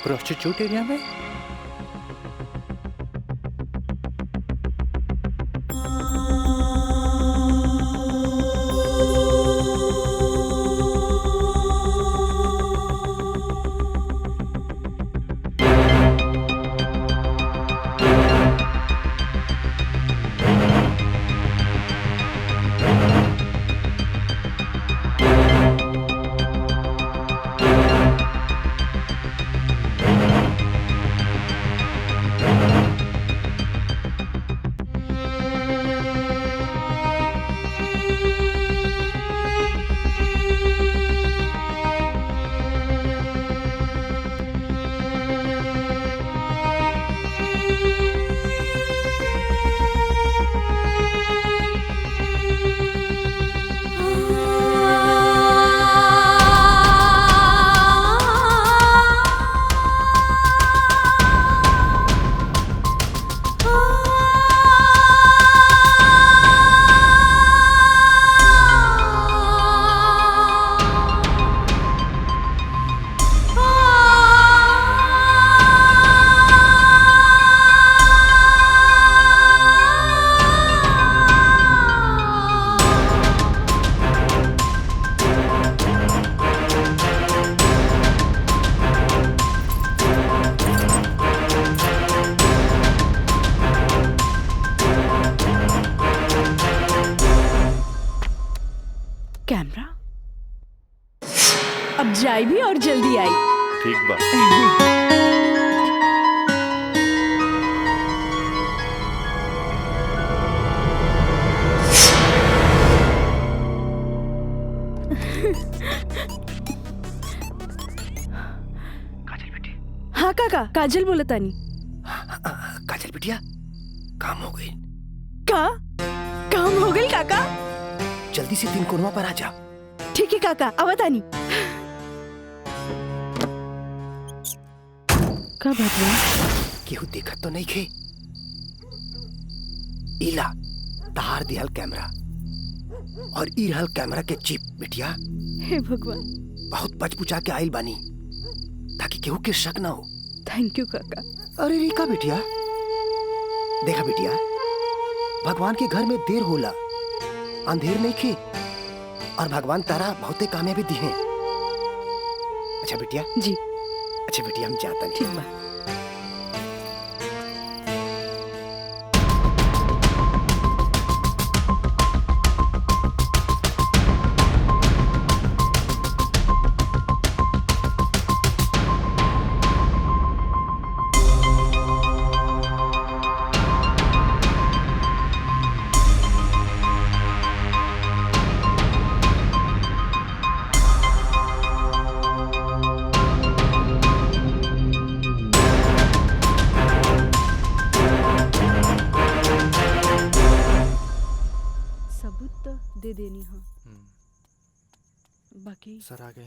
प्रोस्टिट्यूट एरिया में? कैमरा अब जाए भी और जल्दी आई। ठीक बा। हाँ काका, काजल बोला तानी। काजल बिटिया काम हो गई। काम हो गई काका? जल्दी से 3 कोनवा पर आ जा। ठीक है काका, आवतानी। का बात है? केहू देखत तो नहीं खे? इला तार दिहल कैमरा और ई रहल कैमरा के चिप बिटिया। हे भगवान, बहुत बचबुचा के आइल बानी ताकि केहू के शक ना हो। थैंक यू काका। अरे रिका बिटिया, देखा बिटिया, भगवान के घर में देर होला, अंधेर नहीं खे, और भगवान तारा बहुते कामयाबी दी है। अच्छा बिटिया जी। अच्छा बिटिया, हम जाता नहीं। ठीक बा। दे देनी। हाँ बाकी सर आ गए।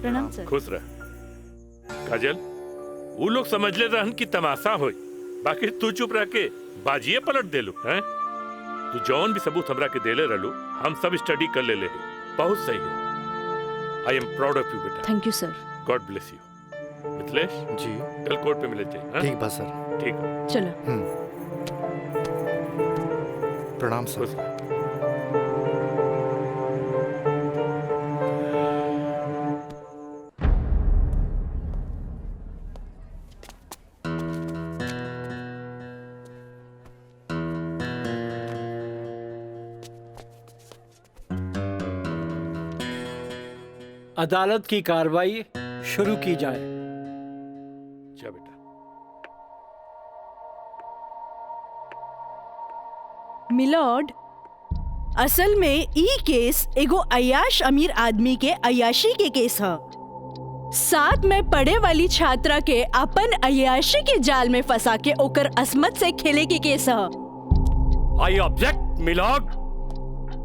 प्रणाम सर। खुश रह काजल। वो लोग समझ ले रहन कि तमाशा होई, बाकी तू चुप रह के बाजिए पलट देलू हैं। तू जौन भी सबूत हमरा के देले रहलू, हम सब स्टडी कर ले बहुत सही है। I am proud of you बेटा। Thank you sir. God bless you. Mithilesh ji, कल कोर्ट पे मिले जाए। ठीक बा सर। ठीक है, चलो। प्रणाम सर। अदालत की कार्रवाई शुरू की जाए। जा बेटा। मिलॉर्ड, असल में ई केस एगो अय्याश अमीर आदमी के अय्याशी के केस है। साथ में पढ़े वाली छात्रा के अपन अय्याशी के जाल में फंसा के ओकर असमत से खेले के केस है। I object milord.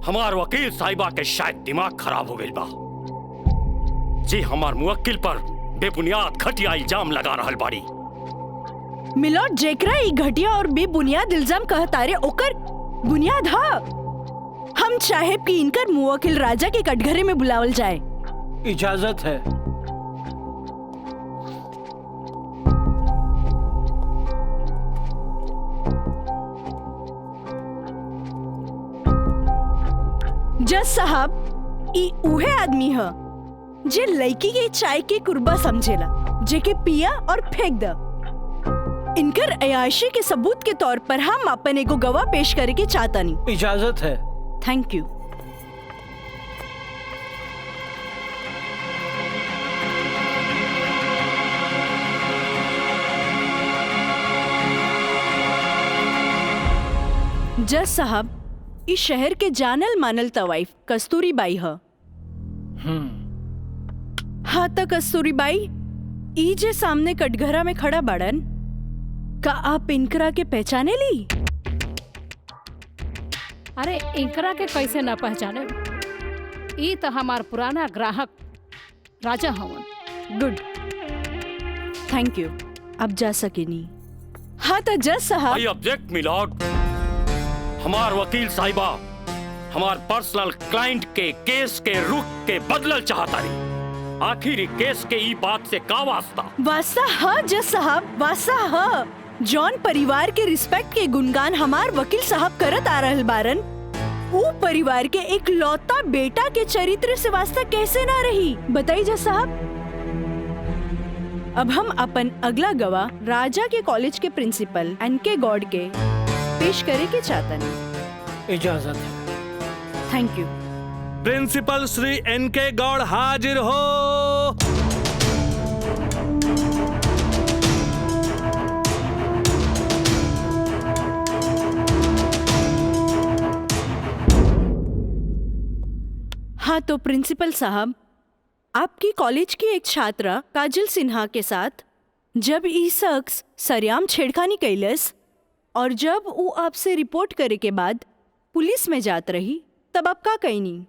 हमार वकील साहिबा के शायद दिमाग खराब हो गई बा जी। हमार मुवक्किल पर बेबुनियाद घटिया इल्जाम लगा रहल बाड़ी। मिलॉर्ड, जेकरा ई घटिया और बेबुनियाद इल्जाम कहतारे ओकर बुनियाद हा। हम चाहे कि इनकर मुवक्किल राजा के कटघरे में बुलावल जाए। इजाजत है। जज साहब, ई उहे आदमी ह जे लड़की के चाय के कुर्बा समझेला, जेके पिया और फेंक द। इनकर अयाशी के सबूत के तौर पर हम अपन एगो गवाह पेश करे के चाहतानी। इजाजत है। Thank you. जज साहब, इस शहर के जानल मानल तवाइफ कस्तूरी बाई ह। हाँ त कस्तूरी बाई, ई जे सामने कटघरा में खड़ा बाड़न, का आप इनकरा के पहचाने ली? अरे इनकरा के कैसे न पहचाने? ई तो हमार पुराना ग्राहक राजा हवन। Good, thank you. अब जा सकेनी। हाँ तो जज साहब। I object milord. हमार वकील साहिबा हमार पर्सनल क्लाइंट के केस के रुख के बदलल चाहता रही। आखिर केस के ई बात से का वास्ता? वास्ता हाँ जज साहब, वास्ता हाँ। जॉन परिवार के रिस्पेक्ट के गुणगान हमार वकील साहब करत आ रहल बारन, वो परिवार के एक लौता बेटा के चरित्र से वास्ता कैसे ना रही? बताइए जज साहब। अब हम अपन अगला गवाह राजा के कॉलेज के प्रिंसिपल एनके गॉड के पेश करे के चाहता नहीं। इजाजत है। Thank you. प्रिंसिपल श्री एनके गौड़ हाजिर हो। हाँ तो प्रिंसिपल साहब, आपकी कॉलेज की एक छात्रा काजल सिन्हा के साथ जब ई शख्स सरेआम छेड़खानी कैलस और जब वो आपसे रिपोर्ट करे के बाद पुलिस में जात रही, तब आप का कहनी?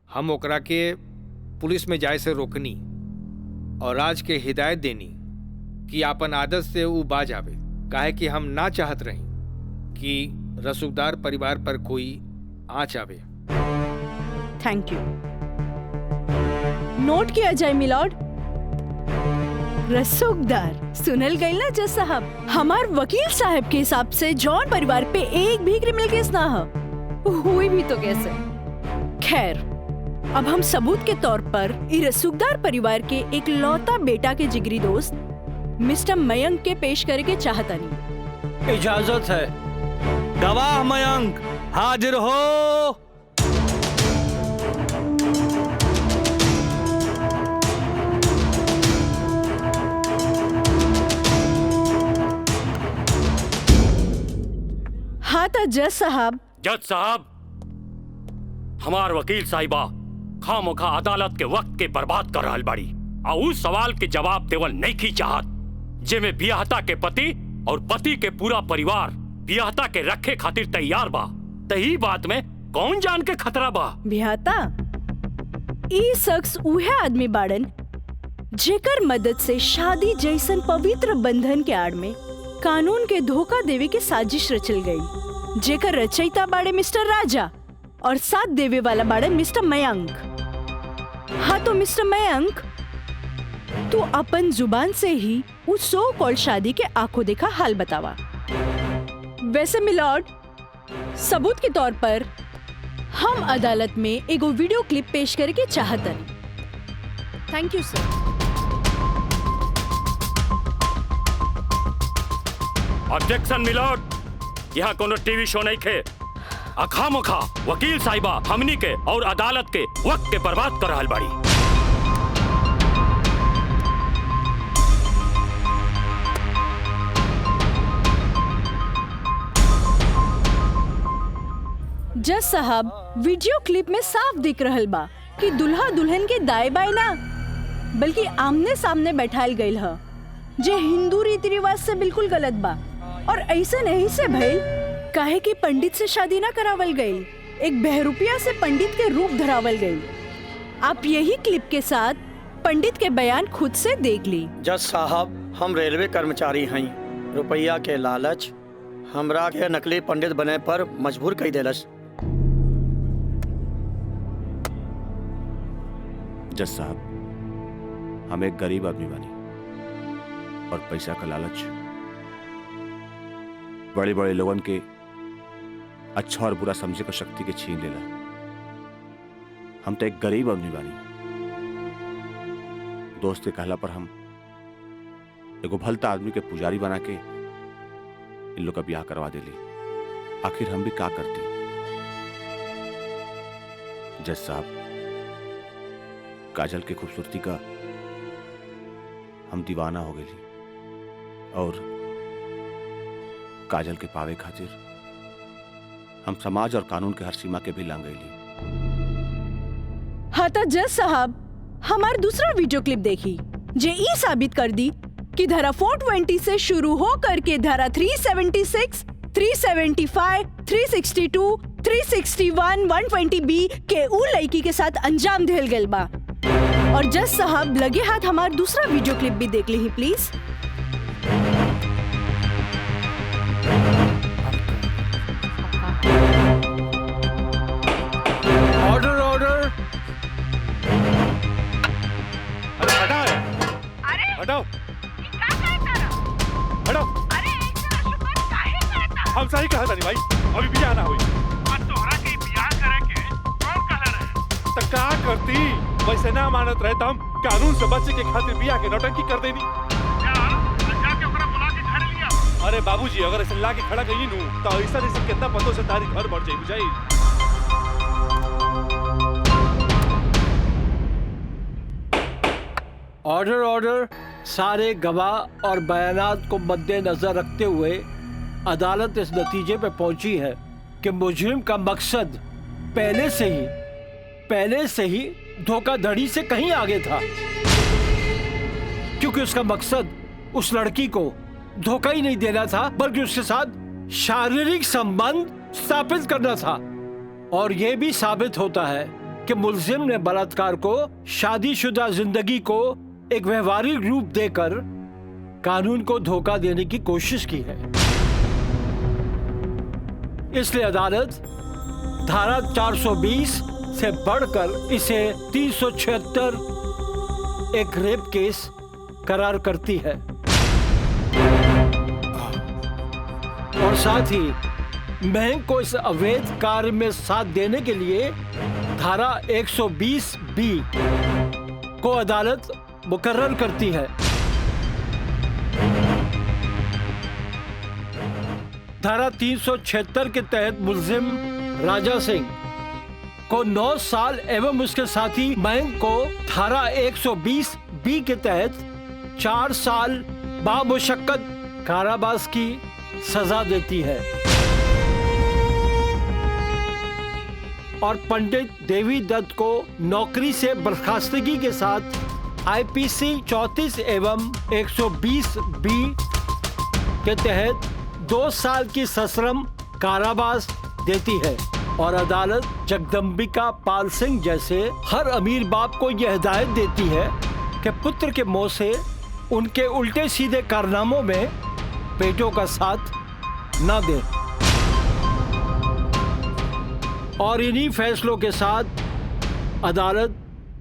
हम ओकरा के पुलिस में जाए से रोकनी और राज के हिदायत देनी कि आपन आदत से वो बाज आवे, काहे कि हम ना चाहत रही कि रसूखदार परिवार पर कोई आँच आवे। Thank you. नोट किया जाए मिलॉर्ड। रसूखदार सुनल गई ना जज साहब? हमार वकील साहब के हिसाब से जॉन परिवार पे एक भी क्रिमिनल केस ना हुई भी तो कैसे? खैर, अब हम सबूत के तौर पर रसूखदार परिवार के एक लौता बेटा के जिगरी दोस्त मिस्टर मयंक के पेश करे के चाहता नहीं। इजाजत है। गवाह मयंक हाजिर हो। हाँ तो जज साहब। जज साहब, हमार वकील साहिबा खामोखा अदालत के वक्त के बर्बाद कर रहल बाड़ी और उस सवाल के जवाब देवल नहीं की चाहत जेमे बियाहता के पति और पति के पूरा परिवार बियाहता के रखे खातिर तैयार बा। तही बात में कौन जान के खतरा बा? बियाहता ई शख्स उहे आदमी बाड़न जेकर मदद से शादी जैसन पवित्र बंधन के आड़ में कानून के धोखा देवे के साजिश रचल गई, जेकर रचयिता बाड़े मिस्टर राजा और साथ देवे वाला बाड़न मिस्टर मयंक। हाँ तो मिस्टर मयंक, तू अपन जुबान से ही उस सो कॉल्ड शादी के आंखों देखा हाल बतावा। वैसे मिलॉर्ड, सबूत के तौर पर हम अदालत में एगो वीडियो क्लिप पेश करे के चाहतन। Thank you sir. Objection milord, यहाँ कोनो टीवी शो नहीं खे। अखामोखा वकील साहिबा हमनी के और अदालत के वक्त के बर्बाद कर रहल बाड़ी। जज साहब, वीडियो क्लिप में साफ दिख रहल बा कि दुल्हा दुल्हन के दाएं बाएं ना बल्कि आमने सामने बैठाल गईल ह, जे हिंदू रीति रिवाज से बिल्कुल गलत बा। और ऐसे नहीं से भइल काहे कि पंडित से शादी ना करावल गई, एक बहरूपिया से पंडित के रूप धरावल गई। आप यही क्लिप के साथ पंडित के बयान खुद से देख ली। जज साहब, हम रेलवे कर्मचारी हैं। रुपया के लालच हमरा के नकली पंडित बने पर मजबूर कर देलस। जज साहब, हम एक गरीब आदमी बानी और पैसा का लालच बड़े बड़े लोगन के अच्छा और बुरा समझे का शक्ति के छीन लेला। हम तो एक गरीब आदमी बानी। दोस्त के कहला पर हम एगो भलता आदमी के पुजारी बना के इन लोग का ब्याह करवा देली। आखिर हम भी क्या करती? जज साहब, काजल की खूबसूरती का हम दीवाना हो गई और काजल के पावे खातिर हम समाज और कानून के हर सीमा के भी लांग गईली। हाँ तो जज साहब, हमार दूसरा वीडियो क्लिप देखी जे ई साबित कर दी कि धारा 420 से शुरू हो करके धारा 376, 375, 362, 361, 120B के उ लड़की के साथ अंजाम दिल गल बा। और जज साहब लगे हाथ हमार दूसरा वीडियो क्लिप भी देख ली प्लीज। Order order. अरे हटाओ, हटाओ, हटाओ। हम सही कहा था भाई, अभी बियाह ना हुई। तोहरा के बियाह करे के कौन कहले रहे? तो का करती? वैसे ना मानत रहे तो हम कानून से बचे के खातिर बियाह के नौटंकी कर देनी। जाके ओकरा बुला के घर लिया। अरे बाबूजी, अगर ऐसे ला के खड़ा कहीं नू तो ऐसा कितना पतों से तारी घर बढ़ जाई बुझाई। Order order. सारे गवाह और बयानात को मद्देनजर रखते हुए अदालत इस नतीजे पे पहुंची है कि मुजरिम का मकसद पहले से ही धोखाधड़ी से कहीं आगे था, क्योंकि उसका मकसद उस लड़की को धोखा ही नहीं देना था बल्कि उसके साथ शारीरिक संबंध स्थापित करना था। और यह भी साबित होता है कि मुलजिम ने बलात्कार को शादीशुदा जिंदगी को एक व्यवहारिक रूप देकर कानून को धोखा देने की कोशिश की है। इसलिए अदालत धारा 420 से बढ़कर इसे 376 एक रेप केस करार करती है और साथ ही महंग को इस अवैध कार्य में साथ देने के लिए धारा 120B को अदालत मुकर्रर करती है। धारा 376 के तहत मुलजिम राजा सिंह को 9 साल एवं उसके साथी मयंक को धारा 120B के तहत 4 साल बामुशक्कत कारावास की सजा देती है और पंडित देवी दत्त को नौकरी से बर्खास्तगी के साथ IPC 34 एवं 120B के तहत 2 साल की सश्रम कारावास देती है। और अदालत जगदम्बिका पाल सिंह जैसे हर अमीर बाप को यह हिदायत देती है कि पुत्र के मुंह से उनके उल्टे सीधे कारनामों में बेटों का साथ न दे। और इन्हीं फैसलों के साथ अदालत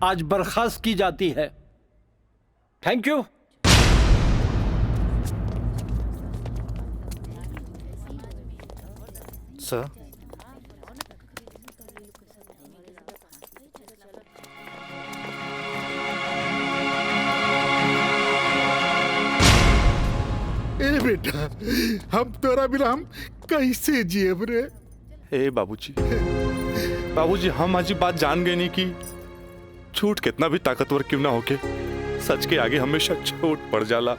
आज बर्खास्त की जाती है। Thank you. सर, ए बेटा, हम तोरा बिना हम कैसे जियब रे? ए बाबूजी, हम आज बात जान गए नहीं कि झूठ कितना भी ताकतवर क्यों ना होके सच के आगे हमेशा छोट पड़ जाला।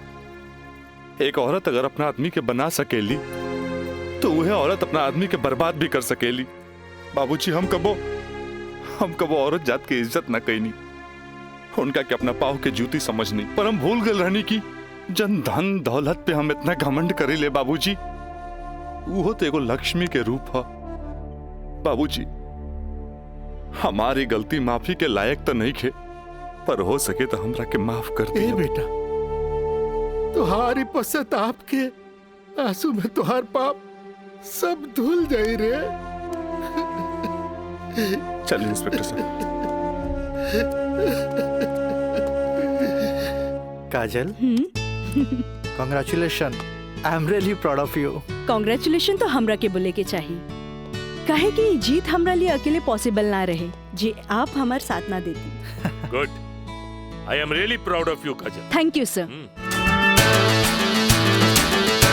एक औरत अगर अपना आदमी के बना सकेली तो वह औरत अपना आदमी के बर्बाद भी कर सकेली। बाबूजी, हम कबो औरत जात की इज्जत न कईनी, उनका के अपना पाव के जूती समझनी, पर हम भूल गए रहनी की जन धन दौलत पे हम इतना घमंड करे ले। बाबूजी, वो तो एगो लक्ष्मी के रूप है। बाबूजी, हमारी गलती माफी के लायक तो नहीं खे, पर हो सके तो हमरा के माफ कर दे। बेटा, तुहारी पश्चाताप के आंसू में तुहार पाप सब धुल जाई रे। चलिए इंस्पेक्टर साहब। Kajal, congratulation, I am really proud of you. Congratulation तो हमरा के बोले के चाहिए, काहे कि ई जीत हमरा लिए अकेले पॉसिबल ना रहे जे आप हमार साथ ना देती। Good, I am really proud of you Kajal. Thank you sir.